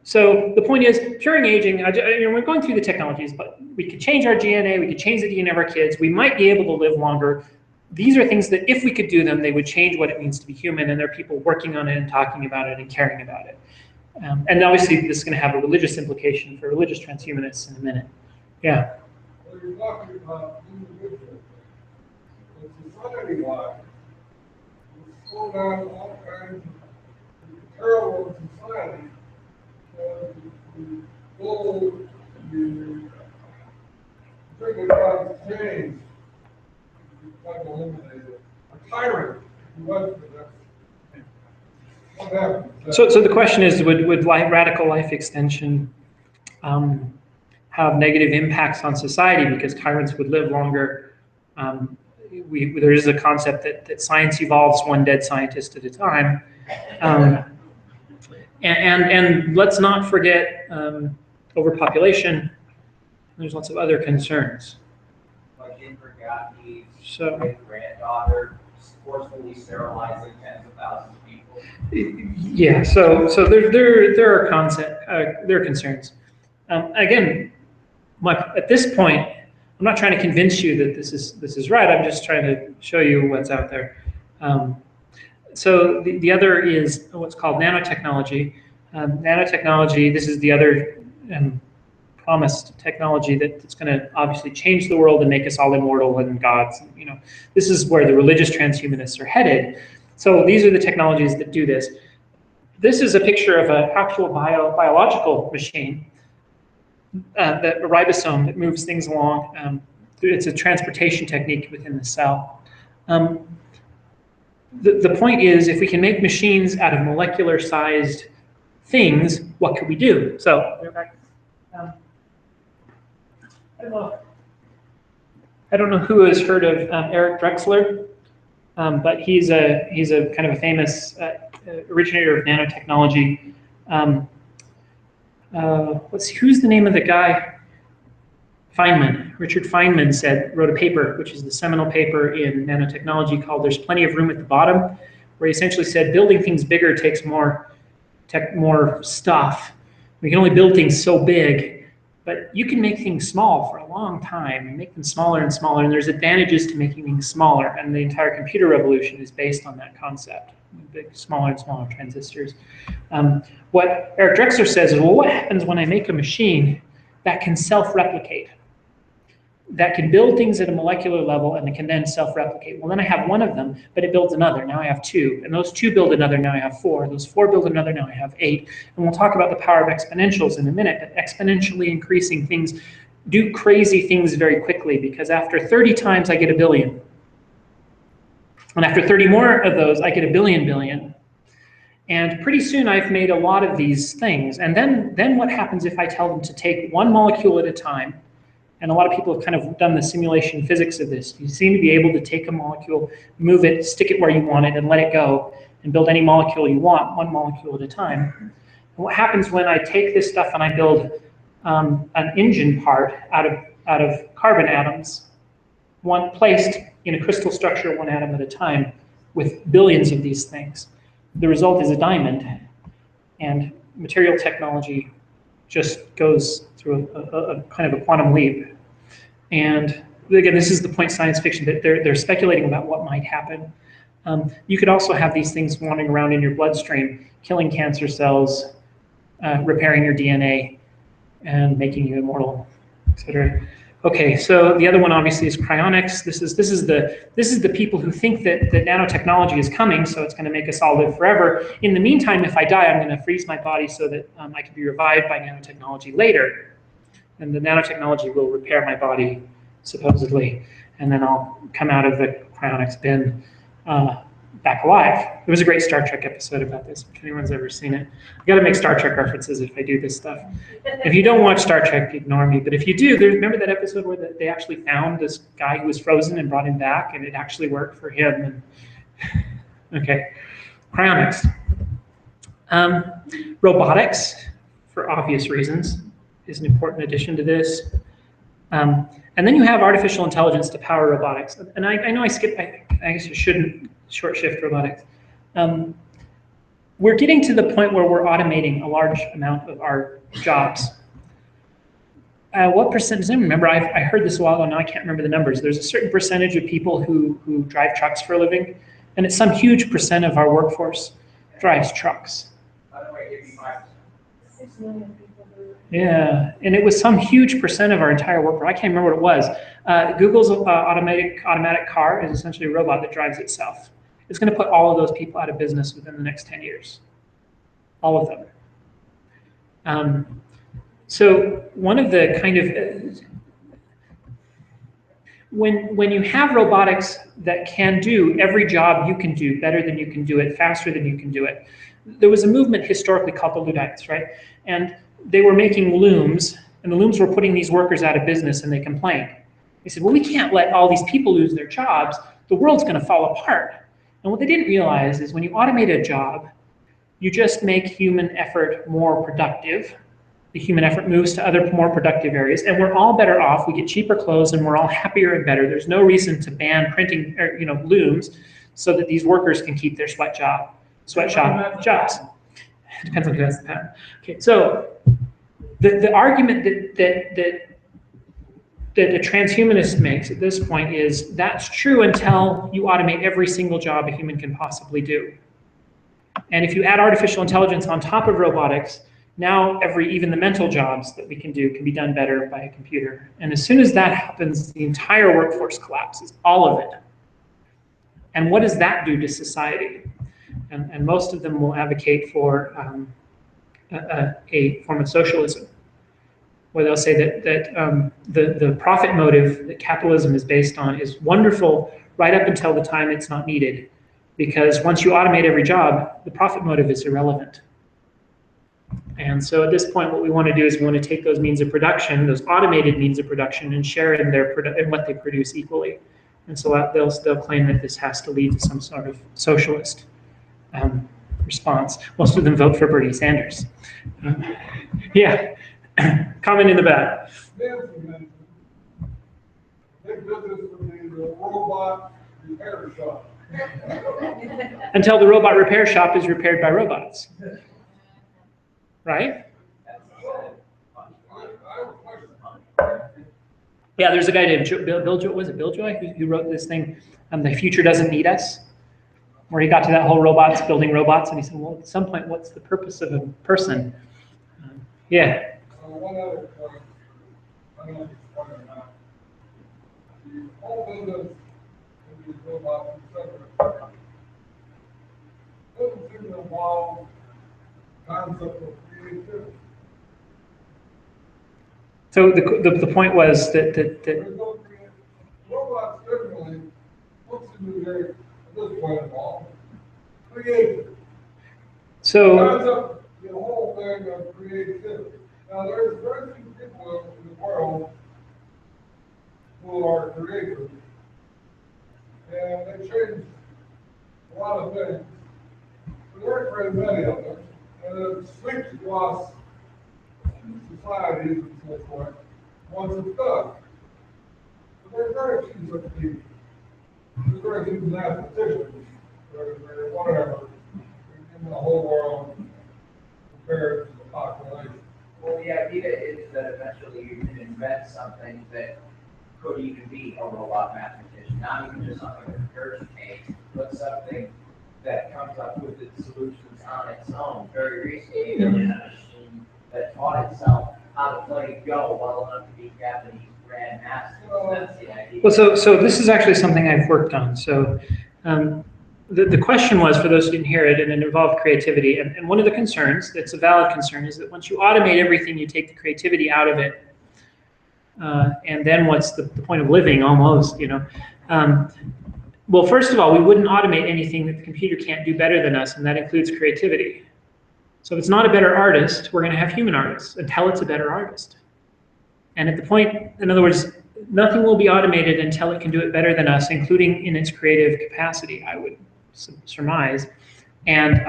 So the point is, curing aging, we're going through the technologies, but we could change our DNA, we could change the DNA of our kids, we might be able to live longer. These are things that if we could do them, they would change what it means to be human, and there are people working on it and talking about it and caring about it. And obviously, this is going to have a religious implication for religious transhumanists in a minute. Yeah. Well, you're talking about individual things. But society-wise, you slow down all kinds of terrible society. You go, you bring about change, you try to eliminate it. A tyrant, who was for that. So the question is, would radical life extension have negative impacts on society because tyrants would live longer? There is a concept that science evolves one dead scientist at a time. And let's not forget overpopulation. There's lots of other concerns. Like Indra Gandhi's So, great-granddaughter forcefully sterilizing tens of thousands of people. yeah, so there are concerns. Again, at this point, I'm not trying to convince you that this is right. I'm just trying to show you what's out there. So the other is what's called nanotechnology. Nanotechnology. This is the other promised technology that's going to obviously change the world and make us all immortal and gods. You know, this is where the religious transhumanists are headed. So these are the technologies that do this. This is a picture of an actual biological machine, a ribosome that moves things along. It's a transportation technique within the cell. The point is, if we can make machines out of molecular-sized things, what could we do? So, I don't know who has heard of Eric Drexler, but he's a kind of a famous originator of nanotechnology. Who's the name of the guy? Feynman. Richard Feynman wrote a paper, which is the seminal paper in nanotechnology called "There's Plenty of Room at the Bottom," where he essentially said building things bigger takes more stuff. We can only build things so big, but you can make things small for a long time and make them smaller and smaller, and there's advantages to making things smaller, and the entire computer revolution is based on that concept. Big, smaller and smaller transistors. What Eric Drexler says is, well, what happens when I make a machine that can self-replicate, that can build things at a molecular level and that can then self-replicate. Well, then I have one of them, but it builds another. Now I have two. And those two build another. Now I have four. Those four build another. Now I have 8. And we'll talk about the power of exponentials in a minute, but exponentially increasing things do crazy things very quickly, because after 30 times I get a billion. And after 30 more of those, I get a billion. And pretty soon I've made a lot of these things. And then what happens if I tell them to take one molecule at a time? And a lot of people have kind of done the simulation physics of this. You seem to be able to take a molecule, move it, stick it where you want it, and let it go, and build any molecule you want, one molecule at a time. And what happens when I take this stuff and I build an engine part out of carbon atoms, one placed in a crystal structure, one atom at a time, with billions of these things? The result is a diamond, and material technology just goes through a kind of a quantum leap. And again, this is the point science fiction, that they're speculating about what might happen. You could also have these things wandering around in your bloodstream, killing cancer cells, repairing your DNA, and making you immortal, etc. Okay, so the other one obviously is cryonics. This is the people who think that nanotechnology is coming, so it's going to make us all live forever. In the meantime, if I die, I'm going to freeze my body so that I can be revived by nanotechnology later, and the nanotechnology will repair my body, supposedly, and then I'll come out of the cryonics bin back alive. There was a great Star Trek episode about this, if anyone's ever seen it. I've got to make Star Trek references if I do this stuff. If you don't watch Star Trek, ignore me. But if you do, remember that episode where they actually found this guy who was frozen and brought him back, and it actually worked for him? And, okay, cryonics. Robotics, for obvious reasons, is an important addition to this. And then you have artificial intelligence to power robotics. And I know I skipped, I guess I shouldn't short shift robotics. We're getting to the point where we're automating a large amount of our jobs. What percentage? I remember, I heard this a while ago, now I can't remember the numbers. There's a certain percentage of people who drive trucks for a living, and it's some huge percent of our workforce drives trucks. By the way, 85%. 6 million people do. Yeah, and it was some huge percent of our entire workforce. I can't remember what it was. Google's automatic car is essentially a robot that drives itself. It's going to put all of those people out of business within the next 10 years. All of them. So one of the kind of, when you have robotics that can do every job you can do better than you can do it, faster than you can do it, there was a movement historically called the Luddites, right? And they were making looms, and the looms were putting these workers out of business, and they complained. They said, well, we can't let all these people lose their jobs. The world's going to fall apart. And what they didn't realize is when you automate a job, you just make human effort more productive. The human effort moves to other more productive areas, and we're all better off. We get cheaper clothes, and we're all happier and better. There's no reason to ban printing, looms, so that these workers can keep their sweatshop jobs. It depends on who has the patent. Okay, so the argument that the transhumanist makes at this point is that's true until you automate every single job a human can possibly do. And if you add artificial intelligence on top of robotics, now even the mental jobs that we can do can be done better by a computer. And as soon as that happens, the entire workforce collapses, all of it. And what does that do to society? And most of them will advocate for a form of socialism, where they'll say that the profit motive that capitalism is based on is wonderful right up until the time it's not needed. Because once you automate every job, the profit motive is irrelevant. And so at this point, what we want to do is we want to take those means of production, those automated means of production, and share in what they produce equally. And so they'll claim that this has to lead to some sort of socialist response. Most of them vote for Bernie Sanders. Yeah, comment in the back. Big business would be the robot repair shop. Until the robot repair shop is repaired by robots. Right? Yeah, there's a guy named Bill Joy, who wrote this thing, The Future Doesn't Need Us, where he got to that whole building robots, and he said, well, at some point, what's the purpose of a person? Yeah. One other point. I don't know if it's funny or not. The whole business, when you go about separate, doesn't seem to involve concept of creativity. So the point was that There's no creativity. Robots generally, once you do their, at this point involved, creativity. so Concept, the whole thing of creativity. Now, there's very few people in the world who are creative, and they change a lot of things. But there aren't very many of them, and it sweeps across societies and so forth once it's done. But there's very few such people. There's very few mathematicians or whatever in the whole world compared to the population. Well, the idea is that eventually you can invent something that could even be a robot mathematician, not even just something that regurgitates, but something that comes up with its solutions on its own. Very recently, there was a machine that taught itself how to play Go well enough to be Japanese grandmasters. That's the idea. well, so this is actually something I've worked on. So the question was, for those who didn't hear it, and it involved creativity. And one of the concerns, that's a valid concern, is that once you automate everything, you take the creativity out of it. And then what's the point of living, almost, you know? Well, first of all, we wouldn't automate anything that the computer can't do better than us, and that includes creativity. So if it's not a better artist, we're going to have human artists until it's a better artist. And at the point, in other words, nothing will be automated until it can do it better than us, including in its creative capacity, I would surmise. And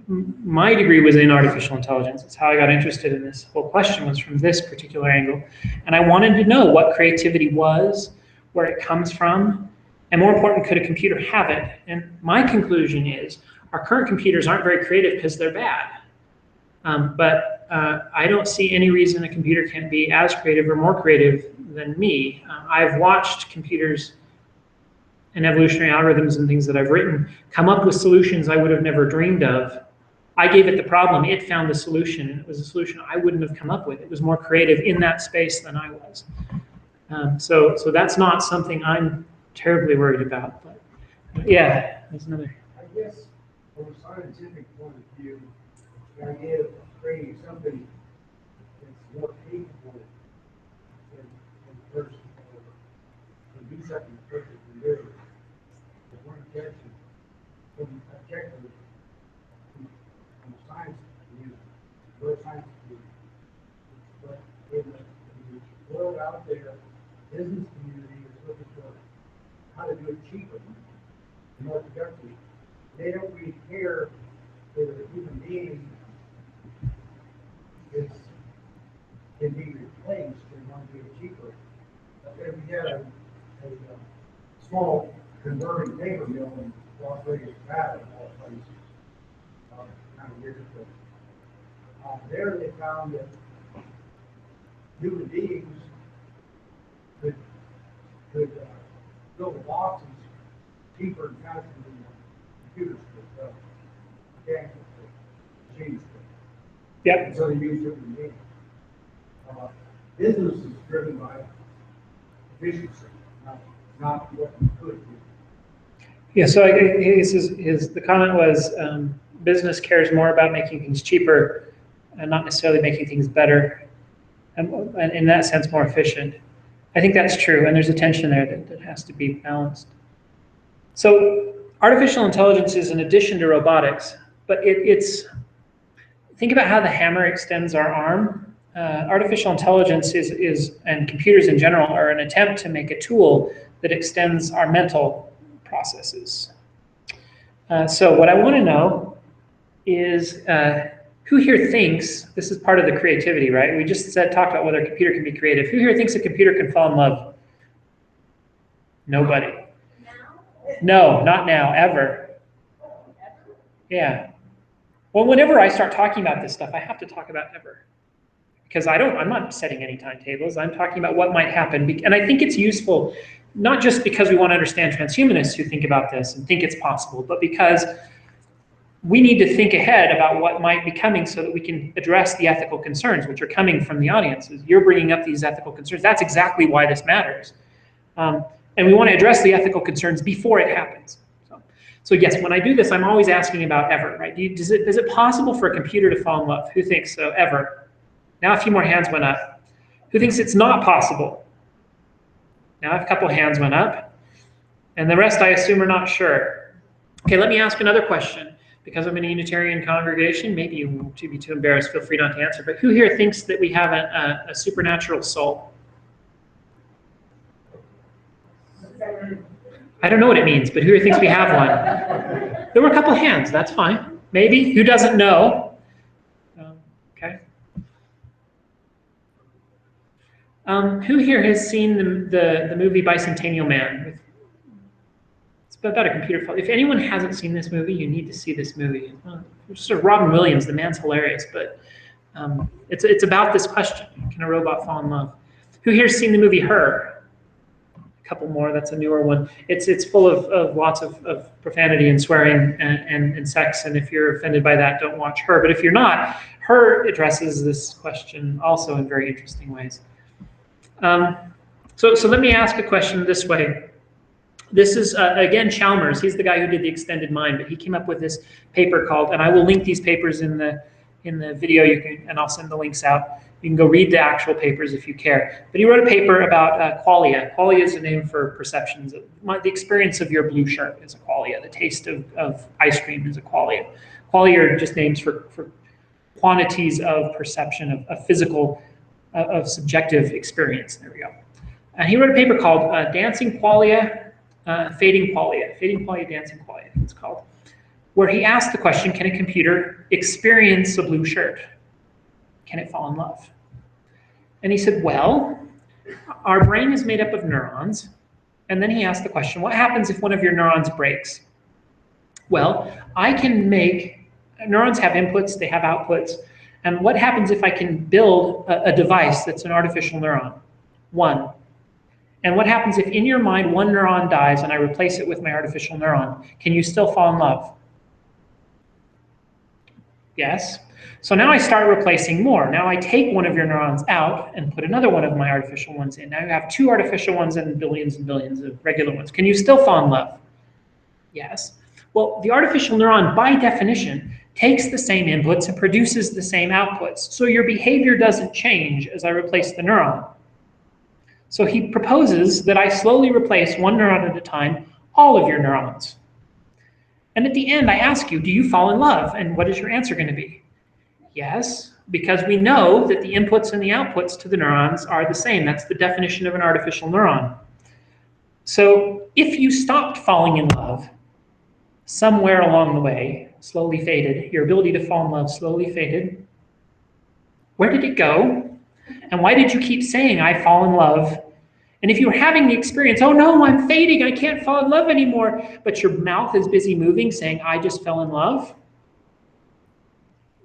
my degree was in artificial intelligence. It's how I got interested in this whole question, was from this particular angle. And I wanted to know what creativity was, where it comes from, and more important, could a computer have it? And my conclusion is our current computers aren't very creative because they're bad. But I don't see any reason a computer can't be as creative or more creative than me. I've watched computers and evolutionary algorithms and things that I've written come up with solutions I would have never dreamed of. I gave it the problem, it found the solution, and it was a solution I wouldn't have come up with. It was more creative in that space than I was. So that's not something I'm terribly worried about. But yeah, there's another. I guess from a scientific point of view, the idea of creating something that's more capable than the person to do something perfectly good. There's one objection from objective from a science community, neuroscience community. But in the world out there, business community is looking for how to do it cheaper and more productively. They don't really care that a human being can be replaced and want to do it cheaper. If we had a small converting paper mill in Las Vegas, Nevada, in all places, kind of years ago, there they found that human beings could build the boxes cheaper and faster than the computers could, mechanics could, machines could. Yep. And so they use human beings. Business is driven by efficiency, not what you could do. Yeah, so the comment was business cares more about making things cheaper and not necessarily making things better, and in that sense more efficient. I think that's true, and there's a tension there that has to be balanced. So artificial intelligence is an addition to robotics, but it's think about how the hammer extends our arm. Artificial intelligence and computers in general are an attempt to make a tool that extends our mental processes. So what I want to know is who here thinks, this is part of the creativity, right? We just talked about whether a computer can be creative. Who here thinks a computer can fall in love? Nobody. No, not now, ever. Yeah. Well, whenever I start talking about this stuff, I have to talk about ever. Because I'm not setting any timetables. I'm talking about what might happen. And I think it's useful, not just because we want to understand transhumanists who think about this and think it's possible, but because we need to think ahead about what might be coming so that we can address the ethical concerns which are coming from the audiences. You're bringing up these ethical concerns. That's exactly why this matters. And we want to address the ethical concerns before it happens. So yes, when I do this, I'm always asking about ever, right? Is it possible for a computer to fall in love? Who thinks so? Ever? Now a few more hands went up. Who thinks it's not possible? Now a couple hands went up. And the rest, I assume, are not sure. Okay, let me ask another question. Because I'm in a Unitarian congregation, maybe you won't be too embarrassed, feel free not to answer, but who here thinks that we have a supernatural soul? I don't know what it means, but who here thinks we have one? There were a couple hands, that's fine. Maybe, who doesn't know? Okay. Who here has seen the movie Bicentennial Man? It's about a computer fault. If anyone hasn't seen this movie, you need to see this movie. Sort of Robin Williams, the man's hilarious, but it's about this question: can a robot fall in love? Who here's seen the movie Her? A couple more. That's a newer one. It's full of lots of profanity and swearing and sex. And if you're offended by that, don't watch Her. But if you're not, Her addresses this question also in very interesting ways. So let me ask a question this way. This is, again, Chalmers. He's the guy who did the extended mind, but he came up with this paper called, and I will link these papers in the video, and I'll send the links out. You can go read the actual papers if you care. But he wrote a paper about qualia. Qualia is a name for perceptions. The experience of your blue shirt is a qualia. The taste of ice cream is a qualia. Qualia are just names for quantities of perception, of physical, of subjective experience. There we go. And he wrote a paper called Dancing Qualia, Fading Qualia, Dancing Qualia, it's called, where he asked the question, can a computer experience a blue shirt? Can it fall in love? And he said, well, our brain is made up of neurons. And then he asked the question, what happens if one of your neurons breaks? Well, neurons have inputs, they have outputs. And what happens if I can build a device that's an artificial neuron? One. And what happens if in your mind one neuron dies and I replace it with my artificial neuron? Can you still fall in love? Yes. So now I start replacing more. Now I take one of your neurons out and put another one of my artificial ones in. Now you have two artificial ones and billions of regular ones. Can you still fall in love? Yes. Well, the artificial neuron, by definition, takes the same inputs and produces the same outputs. So your behavior doesn't change as I replace the neuron. So he proposes that I slowly replace one neuron at a time, all of your neurons. And at the end, I ask you, do you fall in love? And what is your answer going to be? Yes, because we know that the inputs and the outputs to the neurons are the same. That's the definition of an artificial neuron. So if you stopped falling in love somewhere along the way, slowly faded, your ability to fall in love slowly faded, where did it go? And why did you keep saying, I fall in love? And if you're having the experience, oh no, I'm fading, I can't fall in love anymore, but your mouth is busy moving, saying, I just fell in love,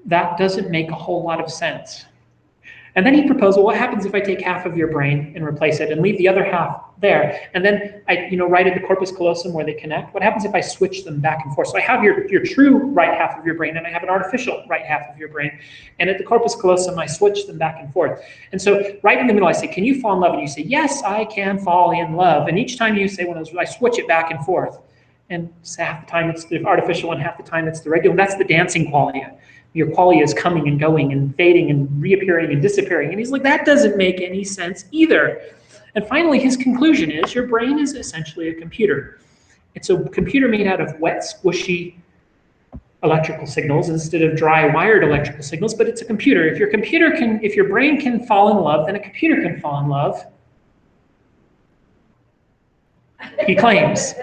that doesn't make a whole lot of sense. And then he proposed, well, what happens if I take half of your brain and replace it and leave the other half there? And then I, right at the corpus callosum where they connect, what happens if I switch them back and forth? So I have your true right half of your brain and I have an artificial right half of your brain. And at the corpus callosum, I switch them back and forth. And so right in the middle, I say, can you fall in love? And you say, yes, I can fall in love. And each time you say one of those, I switch it back and forth. And so half the time it's the artificial one, half the time it's the regular. That's the dancing qualia. Your qualia is coming and going and fading and reappearing and disappearing. And he's like, that doesn't make any sense either. And finally, his conclusion is your brain is essentially a computer. It's a computer made out of wet, squishy electrical signals instead of dry, wired electrical signals, but it's a computer. If your brain can fall in love, then a computer can fall in love, he claims.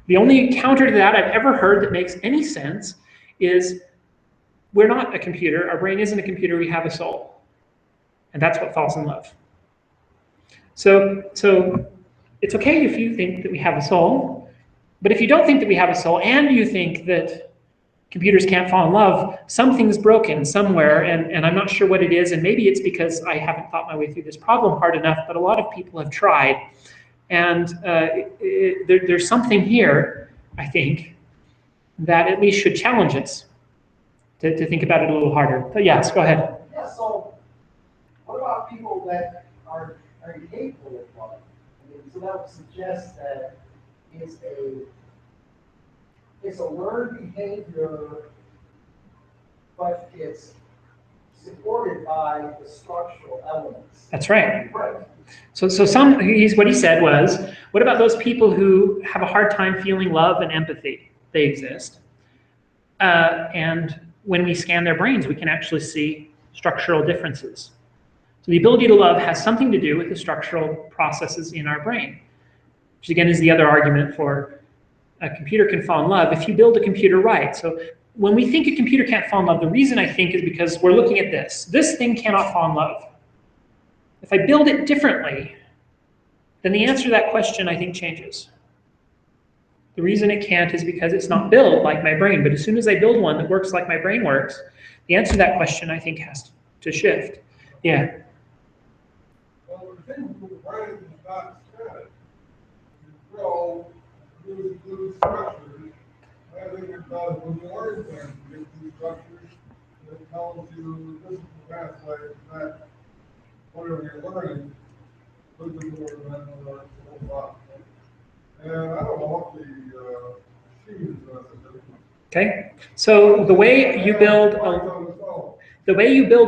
The only counter to that I've ever heard that makes any sense is we're not a computer. Our brain isn't a computer. We have a soul. And that's what falls in love. So it's okay if you think that we have a soul. But if you don't think that we have a soul and you think that computers can't fall in love, something's broken somewhere. And I'm not sure what it is. And maybe it's because I haven't thought my way through this problem hard enough. But a lot of people have tried. And there's something here, I think, that at least should challenge us to think about it a little harder. But yes, go ahead. Yeah, so what about people that are incapable of love? I mean, so that would suggest that it's a learned behavior, but it's supported by the structural elements. That's right. Right. So what he said was, what about those people who have a hard time feeling love and empathy? They exist. And when we scan their brains, we can actually see structural differences. So the ability to love has something to do with the structural processes in our brain, which again is the other argument for a computer can fall in love if you build a computer right. So when we think a computer can't fall in love, the reason I think is because we're looking at this. This thing cannot fall in love. If I build it differently, then the answer to that question, I think, changes. The reason it can't is because it's not built like my brain. But as soon as I build one that works like my brain works, the answer to that question, I think, has to shift. Yeah. Well, the thing with the brain is not static. You grow, lose structures. I think it does when you learn things, you get these structures. It tells you this is the pathway that whatever you're learning, put the door in that or a lot. And I don't know what the machine is going to do. Okay. So the way you build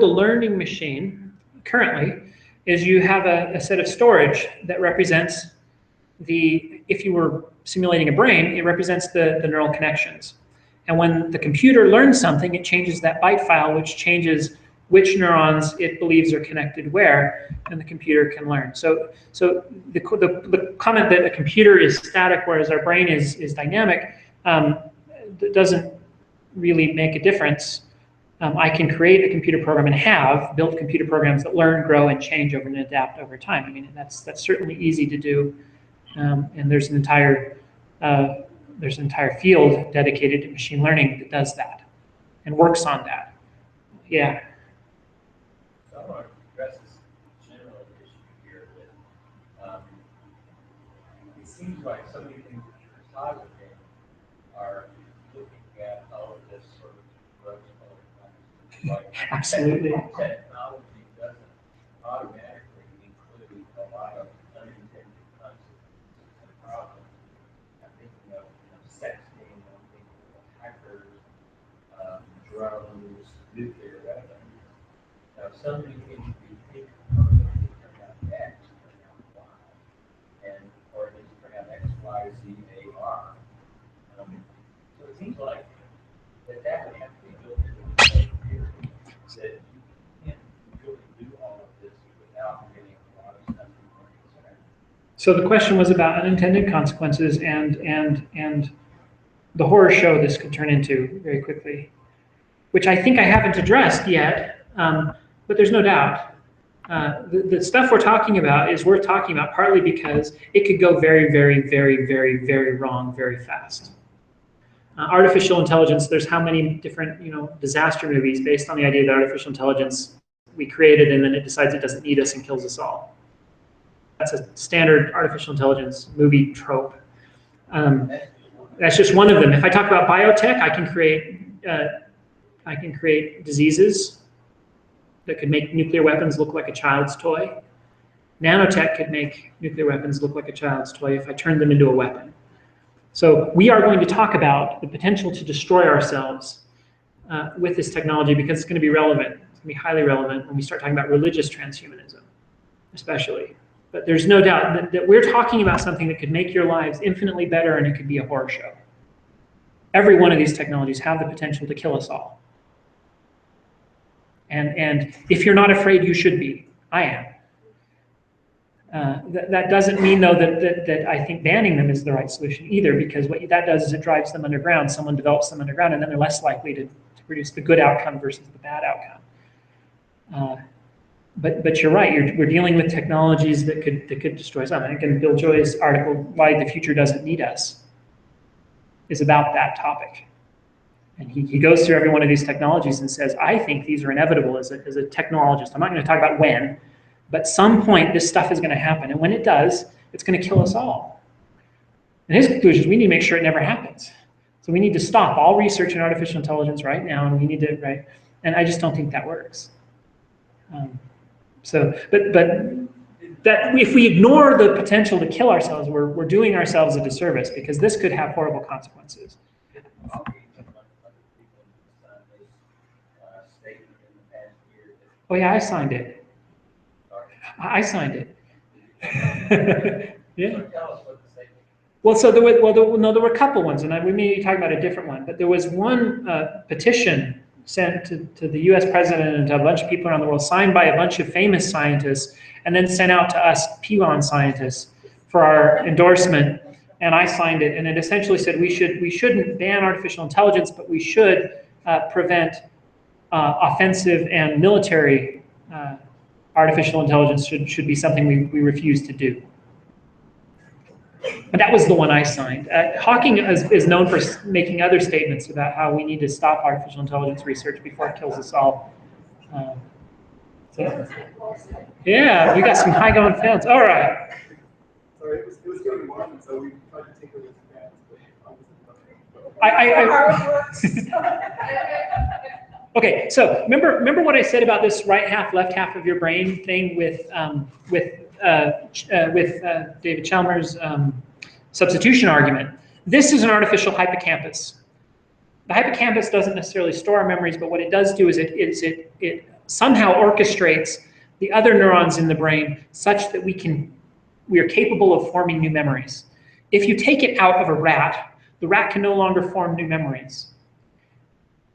a learning machine currently is you have a set of storage that represents if you were simulating a brain, it represents the neural connections. And when the computer learns something, it changes that byte file, which changes which neurons it believes are connected where, and the computer can learn. So the comment that a computer is static, whereas our brain is dynamic, doesn't really make a difference. I can create a computer program and have built computer programs that learn, grow, and change over and adapt over time. I mean, that's certainly easy to do, and there's an entire field dedicated to machine learning that does that and works on that. Yeah. So I want to address this general issue here that it seems like so many things that you're talking are looking at all of this sort of rose-colored glasses. Like Absolutely. Technology doesn't automatically include a lot of unintended consequences and problems. I'm thinking of sexting, I'm thinking of hackers, drones, nuclear weapons. Now, so many things we think are going to turn out X, turn out Y, or at least turn out X, Y, Z, A, R. So it seems like that would have to be built into the computer, that you can't really do all of this without getting a lot of stuff in. So the question was about unintended consequences and the horror show this could turn into very quickly, which I think I haven't addressed yet. But there's no doubt. The stuff we're talking about is worth talking about partly because it could go very, very, very, very, very wrong very fast. Artificial intelligence, there's how many different disaster movies based on the idea that artificial intelligence we created and then it decides it doesn't need us and kills us all. That's a standard artificial intelligence movie trope. That's just one of them. If I talk about biotech, I can create diseases that could make nuclear weapons look like a child's toy. Nanotech could make nuclear weapons look like a child's toy if I turned them into a weapon. So we are going to talk about the potential to destroy ourselves with this technology because it's going to be relevant. It's going to be highly relevant when we start talking about religious transhumanism, especially. But there's no doubt that we're talking about something that could make your lives infinitely better and it could be a horror show. Every one of these technologies have the potential to kill us all. And if you're not afraid, you should be. I am. That doesn't mean, though, that I think banning them is the right solution either, because what that does is it drives them underground. Someone develops them underground, and then they're less likely to produce the good outcome versus the bad outcome. But you're right. We're dealing with technologies that could destroy something. And Bill Joy's article, "Why the Future Doesn't Need Us," is about that topic. And he goes through every one of these technologies and says, I think these are inevitable as a technologist. I'm not going to talk about when, but some point this stuff is going to happen. And when it does, it's going to kill us all. And his conclusion is we need to make sure it never happens. So we need to stop all research in artificial intelligence right now, and we need to, right? And I just don't think that works. But that if we ignore the potential to kill ourselves, we're doing ourselves a disservice, because this could have horrible consequences. Oh yeah, I signed it. I signed it. Yeah. Well, so there were a couple ones, and we may be talking about a different one, but there was one petition sent to the US president and to a bunch of people around the world, signed by a bunch of famous scientists, and then sent out to us peon scientists for our endorsement. And I signed it, and it essentially said we shouldn't ban artificial intelligence, but we should prevent offensive and military artificial intelligence should be something we refuse to do. But that was the one I signed. Hawking is known for making other statements about how we need to stop artificial intelligence research before it kills us all. Yeah, we got some high-going fans. All right. Sorry, it was getting warm, so we tried to take it with fans. Okay, so remember what I said about this right half, left half of your brain thing with David Chalmers' substitution argument. This is an artificial hippocampus. The hippocampus doesn't necessarily store our memories, but what it does do is it somehow orchestrates the other neurons in the brain such that we are capable of forming new memories. If you take it out of a rat, the rat can no longer form new memories.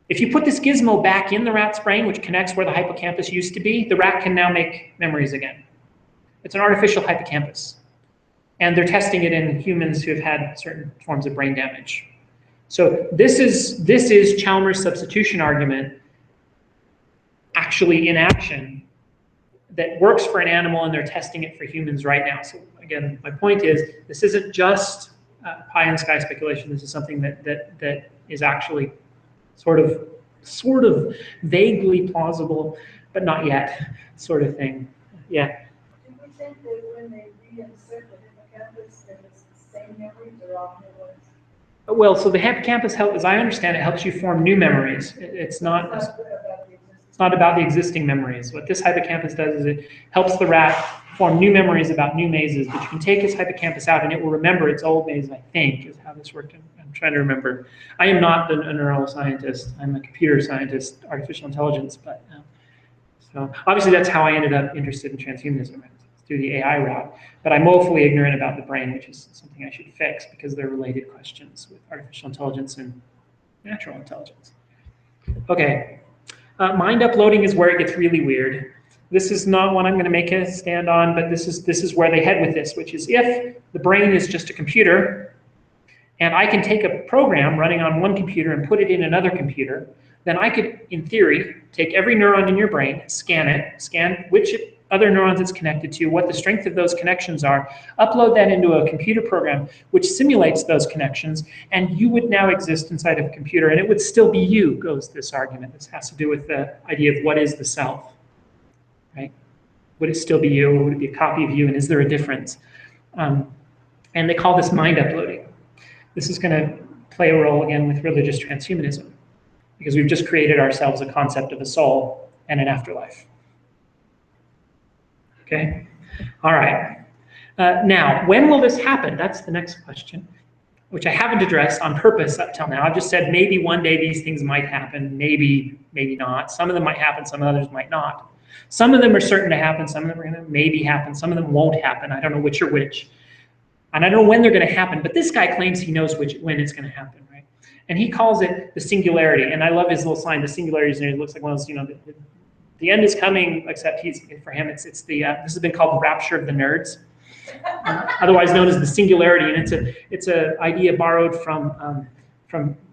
If you put this gizmo back in the rat's brain, which connects where the hippocampus used to be, the rat can now make memories again. It's an artificial hippocampus. And they're testing it in humans who have had certain forms of brain damage. So this is Chalmers' substitution argument actually in action that works for an animal, and they're testing it for humans right now. So again, my point is, this isn't just pie in the sky speculation. This is something that is actually sort of vaguely plausible, but not yet, sort of thing. Yeah. Do we think that when they reinsert the hippocampus, that it's the same memories or all new ones? Well, so the hippocampus, as I understand it, helps you form new memories. It's not about the existing memories. What this hippocampus does is it helps the rat form new memories about new mazes, but you can take its hippocampus out and it will remember its old maze, I think, is how this worked. I'm trying to remember. I am not a neuroscientist. I'm a computer scientist, artificial intelligence, but so obviously that's how I ended up interested in transhumanism, through the AI route. But I'm woefully ignorant about the brain, which is something I should fix, because they're related questions with artificial intelligence and natural intelligence. Okay. Mind uploading is where it gets really weird. This is not one I'm going to make a stand on, but this is where they head with this, which is if the brain is just a computer, and I can take a program running on one computer and put it in another computer, then I could, in theory, take every neuron in your brain, scan which other neurons it's connected to, what the strength of those connections are, upload that into a computer program which simulates those connections, and you would now exist inside of a computer, and it would still be you, goes this argument. This has to do with the idea of what is the self, right? Would it still be you, or would it be a copy of you, and is there a difference? And they call this mind uploading. This is going to play a role, again, with religious transhumanism, because we've just created ourselves a concept of a soul and an afterlife. Okay, all right. Now, when will this happen? That's the next question, which I haven't addressed on purpose up till now. I've just said maybe one day these things might happen, maybe not. Some of them might happen, some others might not. Some of them are certain to happen, some of them are going to maybe happen, some of them won't happen. I don't know which are which. And I don't know when they're going to happen, but this guy claims he knows when it's going to happen, right? And he calls it the singularity. And I love his little sign, the singularity. It looks like one of those, the end is coming, except for him, it's this has been called the rapture of the nerds, otherwise known as the singularity. And it's a idea borrowed from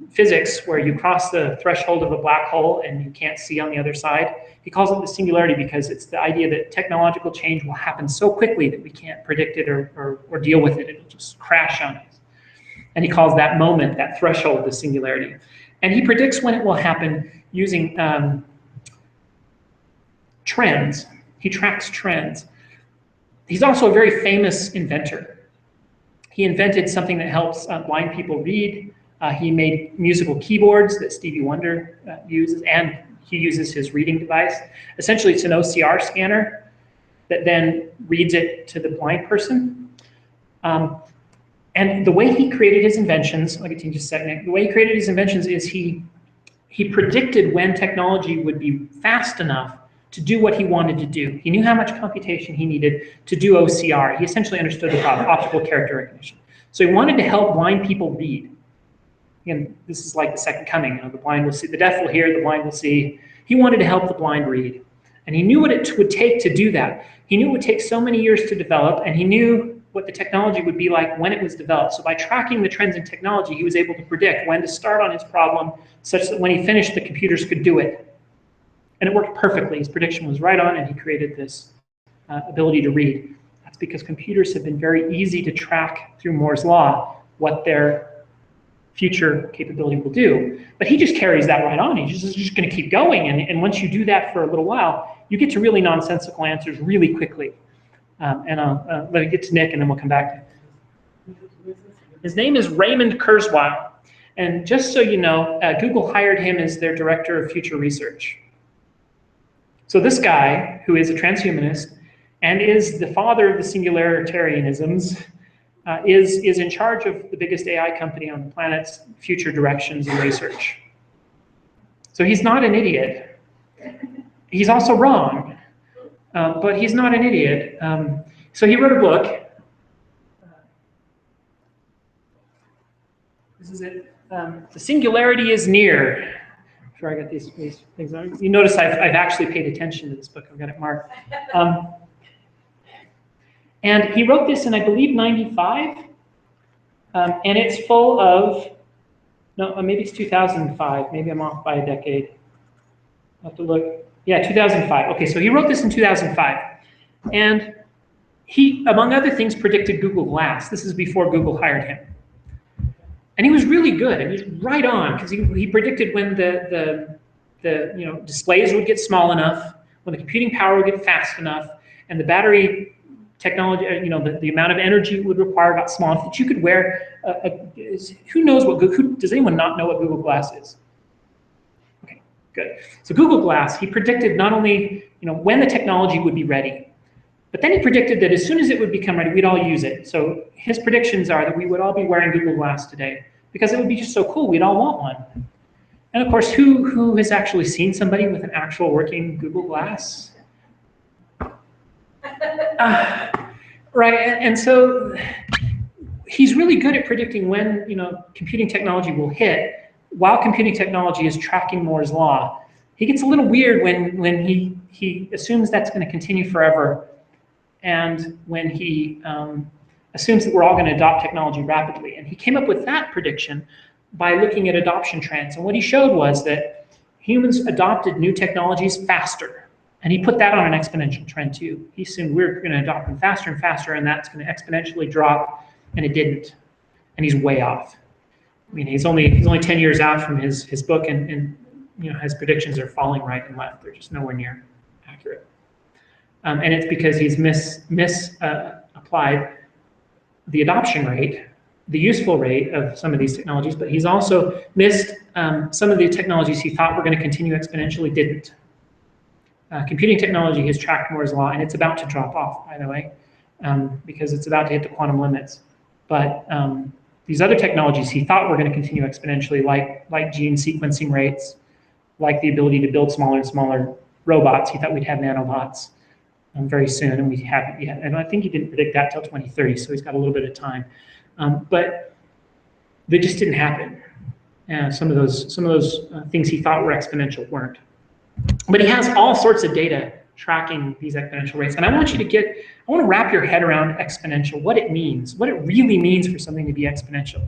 physics, where you cross the threshold of a black hole and you can't see on the other side. He calls it the singularity because it's the idea that technological change will happen so quickly that we can't predict it or deal with it. It'll just crash on us. And he calls that moment, that threshold, the singularity. And he predicts when it will happen using trends. He tracks trends. He's also a very famous inventor. He invented something that helps blind people read. He made musical keyboards that Stevie Wonder uses, and he uses his reading device. Essentially, it's an OCR scanner that then reads it to the blind person. And the way he created his inventions, I'll get to you in just a second. The way he created his inventions is he predicted when technology would be fast enough to do what he wanted to do. He knew how much computation he needed to do OCR. He essentially understood the problem, optical character recognition. So he wanted to help blind people read. Again, this is like the second coming. You know, the blind will see, the deaf will hear, the blind will see. He wanted to help the blind read. And he knew what it would take to do that. He knew it would take so many years to develop, and he knew what the technology would be like when it was developed. So by tracking the trends in technology, he was able to predict when to start on his problem such that when he finished, the computers could do it. And it worked perfectly. His prediction was right on, and he created this ability to read. That's because computers have been very easy to track through Moore's law what their future capability will do. But he just carries that right on. He's just going to keep going. And once you do that for a little while, you get to really nonsensical answers really quickly. And I'll let me get to Nick, and then we'll come back to him. His name is Raymond Kurzweil. And just so you know, Google hired him as their director of future research. So this guy, who is a transhumanist and is the father of the singularitarianisms, is in charge of the biggest AI company on the planet's future directions and research. So he's not an idiot. He's also wrong, but he's not an idiot. So he wrote a book. This is it. The Singularity is Near. I'm sure I got these things on. You notice I've actually paid attention to this book. I've got it marked. And he wrote this in, I believe, 95. And it's full of, no, maybe it's 2005. Maybe I'm off by a decade. I'll have to look. Yeah, 2005. Okay, so he wrote this in 2005. And he, among other things, predicted Google Glass. This is before Google hired him. And he was really good, and he was right on, because he predicted when the displays would get small enough, when the computing power would get fast enough, and the battery technology, the amount of energy it would require got small enough that you could wear who knows what Google, does anyone not know what Google Glass is? Okay, good. So Google Glass, he predicted not only when the technology would be ready, but then he predicted that as soon as it would become ready, we'd all use it. So his predictions are that we would all be wearing Google Glass today because it would be just so cool, we'd all want one. And of course, who has actually seen somebody with an actual working Google Glass? Right, and so he's really good at predicting when computing technology will hit while computing technology is tracking Moore's law. He gets a little weird when he assumes that's going to continue forever, and when he assumes that we're all going to adopt technology rapidly. And he came up with that prediction by looking at adoption trends. And what he showed was that humans adopted new technologies faster. And he put that on an exponential trend too. He assumed we're going to adopt them faster and faster, and that's going to exponentially drop, and it didn't. And he's way off. I mean, he's only 10 years out from his book, and his predictions are falling right and left. They're just nowhere near accurate. And it's because he's misapplied the adoption rate, the useful rate of some of these technologies, but he's also missed some of the technologies he thought were going to continue exponentially didn't. Computing technology has tracked Moore's law, and it's about to drop off, by the way, because it's about to hit the quantum limits. But these other technologies he thought were going to continue exponentially, like gene sequencing rates, like the ability to build smaller and smaller robots. He thought we'd have nanobots very soon, and we haven't yet. And I think he didn't predict that till 2030, so he's got a little bit of time. But they just didn't happen. Some of those things he thought were exponential weren't. But he has all sorts of data tracking these exponential rates. And I want to wrap your head around exponential, what it means, what it really means for something to be exponential.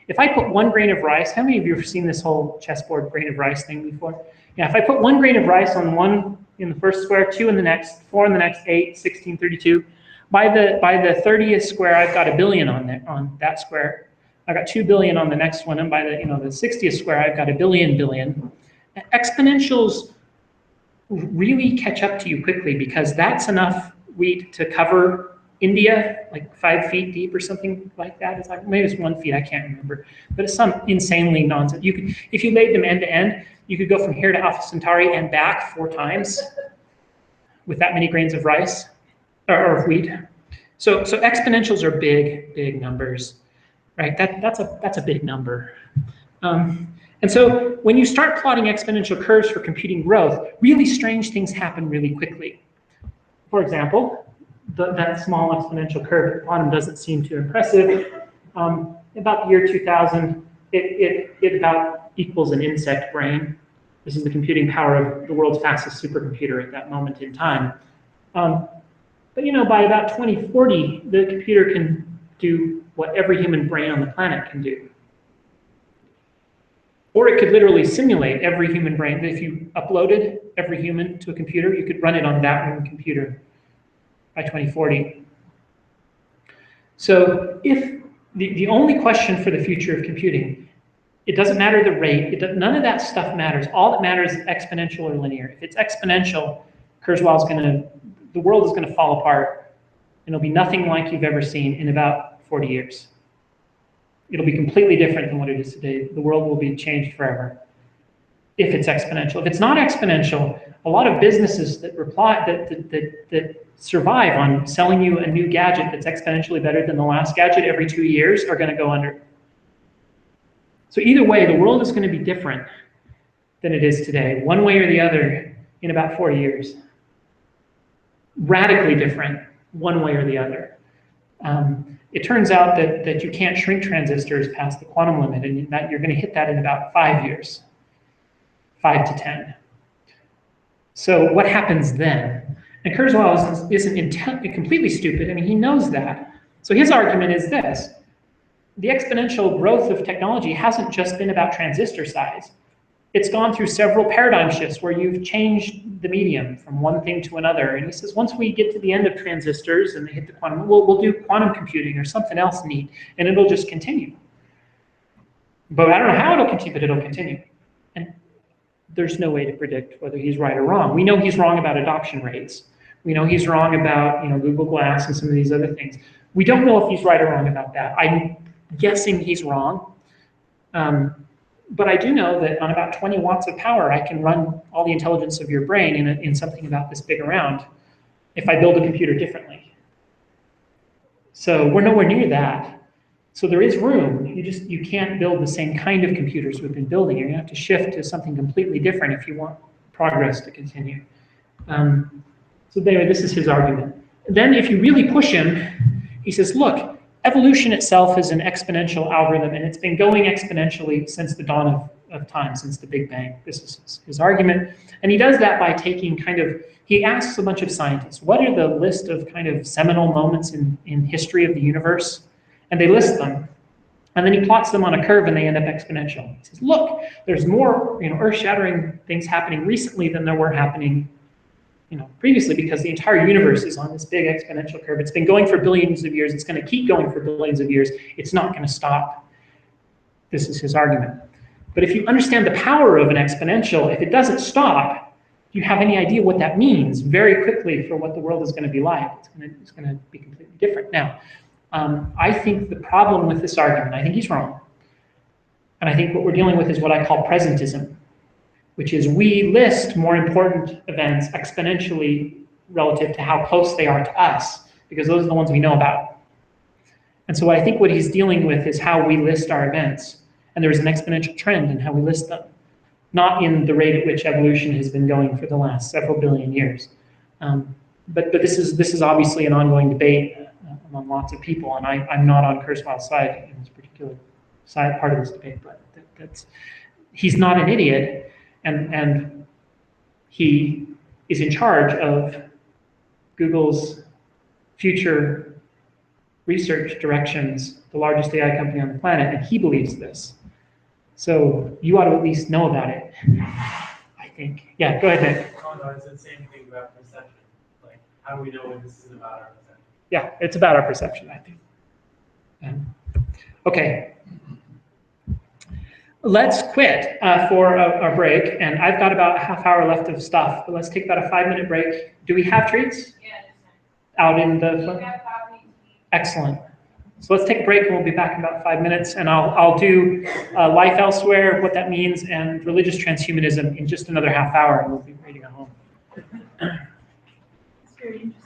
If I put 1 grain of rice, how many of you have seen this whole chessboard grain of rice thing before? Yeah, if I put 1 grain of rice on 1 in the first square, 2 in the next, 4 in the next, 8, 16, 32, by the 30th square, I've got 1 billion on that square. I've got 2 billion on the next one, and by the 60th square, I've got 1 billion. Exponentials really catch up to you quickly because that's enough wheat to cover India, like 5 feet deep or something like that. It's like, maybe it's 1 feet, I can't remember. But it's some insanely nonsense. You could, if you laid them end to end, you could go from here to Alpha Centauri and back 4 times with that many grains of rice or of wheat. So exponentials are big, big numbers, right? That's a big number. And so when you start plotting exponential curves for computing growth, really strange things happen really quickly. For example, that small exponential curve at the bottom doesn't seem too impressive. About the year 2000, it about equals an insect brain. This is the computing power of the world's fastest supercomputer at that moment in time. But you know, by about 2040, the computer can do what every human brain on the planet can do. Or it could literally simulate every human brain. If you uploaded every human to a computer, you could run it on that one computer by 2040. So if the only question for the future of computing, it doesn't matter the rate, none of that stuff matters. All that matters is exponential or linear. If it's exponential, the world is gonna fall apart, and it'll be nothing like you've ever seen in about 40 years. It'll be completely different than what it is today. The world will be changed forever if it's exponential. If it's not exponential, a lot of businesses that survive on selling you a new gadget that's exponentially better than the last gadget every 2 years are going to go under. So either way, the world is going to be different than it is today, one way or the other, in about 40 years. Radically different, one way or the other. It turns out that you can't shrink transistors past the quantum limit, and that you're going to hit that in about 5 years, 5 to 10. So what happens then? And Kurzweil isn't completely stupid. I mean, he knows that. So his argument is this: the exponential growth of technology hasn't just been about transistor size. It's gone through several paradigm shifts where you've changed the medium from one thing to another. And he says, once we get to the end of transistors and they hit the quantum, we'll do quantum computing or something else neat, and it'll just continue. But I don't know how it'll continue, but it'll continue. And there's no way to predict whether he's right or wrong. We know he's wrong about adoption rates. We know he's wrong about Google Glass and some of these other things. We don't know if he's right or wrong about that. I'm guessing he's wrong. But I do know that on about 20 watts of power, I can run all the intelligence of your brain in something about this big around if I build a computer differently. So we're nowhere near that. So there is room. You can't build the same kind of computers we've been building. You're going to have to shift to something completely different if you want progress to continue. So anyway, this is his argument. Then if you really push him, he says, look, evolution itself is an exponential algorithm, and it's been going exponentially since the dawn of time, since the Big Bang. This is his argument. And he does that by taking he asks a bunch of scientists, what are the list of kind of seminal moments in history of the universe? And they list them. And then he plots them on a curve and they end up exponential. He says, look, there's more earth-shattering things happening recently than there were happening previously, because the entire universe is on this big exponential curve. It's been going for billions of years. It's going to keep going for billions of years. It's not going to stop. This is his argument. But if you understand the power of an exponential, if it doesn't stop, you have any idea what that means very quickly for what the world is going to be like. It's going to be completely different. Now, I think the problem with this argument, I think he's wrong. And I think what we're dealing with is what I call presentism, which is we list more important events exponentially relative to how close they are to us, because those are the ones we know about. And so I think what he's dealing with is how we list our events. And there's an exponential trend in how we list them, not in the rate at which evolution has been going for the last several billion years. But this is obviously an ongoing debate among lots of people, and I'm not on Kurzweil's side in this particular part of this debate, but he's not an idiot. And he is in charge of Google's future research directions, the largest AI company on the planet, and he believes this. So you ought to at least know about it, I think. Yeah, go ahead, Nick. Oh, no, it's the same thing about perception. Like, how do we know when this is about our perception? Yeah, it's about our perception, I think. Okay. Let's quit for a break, and I've got about a half hour left of stuff, but let's take about a 5-minute break. Do we have treats? Yeah. Out in the We have coffee Excellent. So let's take a break and we'll be back in about 5 minutes, and I'll do life elsewhere, what that means, and religious transhumanism in just another half hour, and we'll be ready to go home. It's very interesting.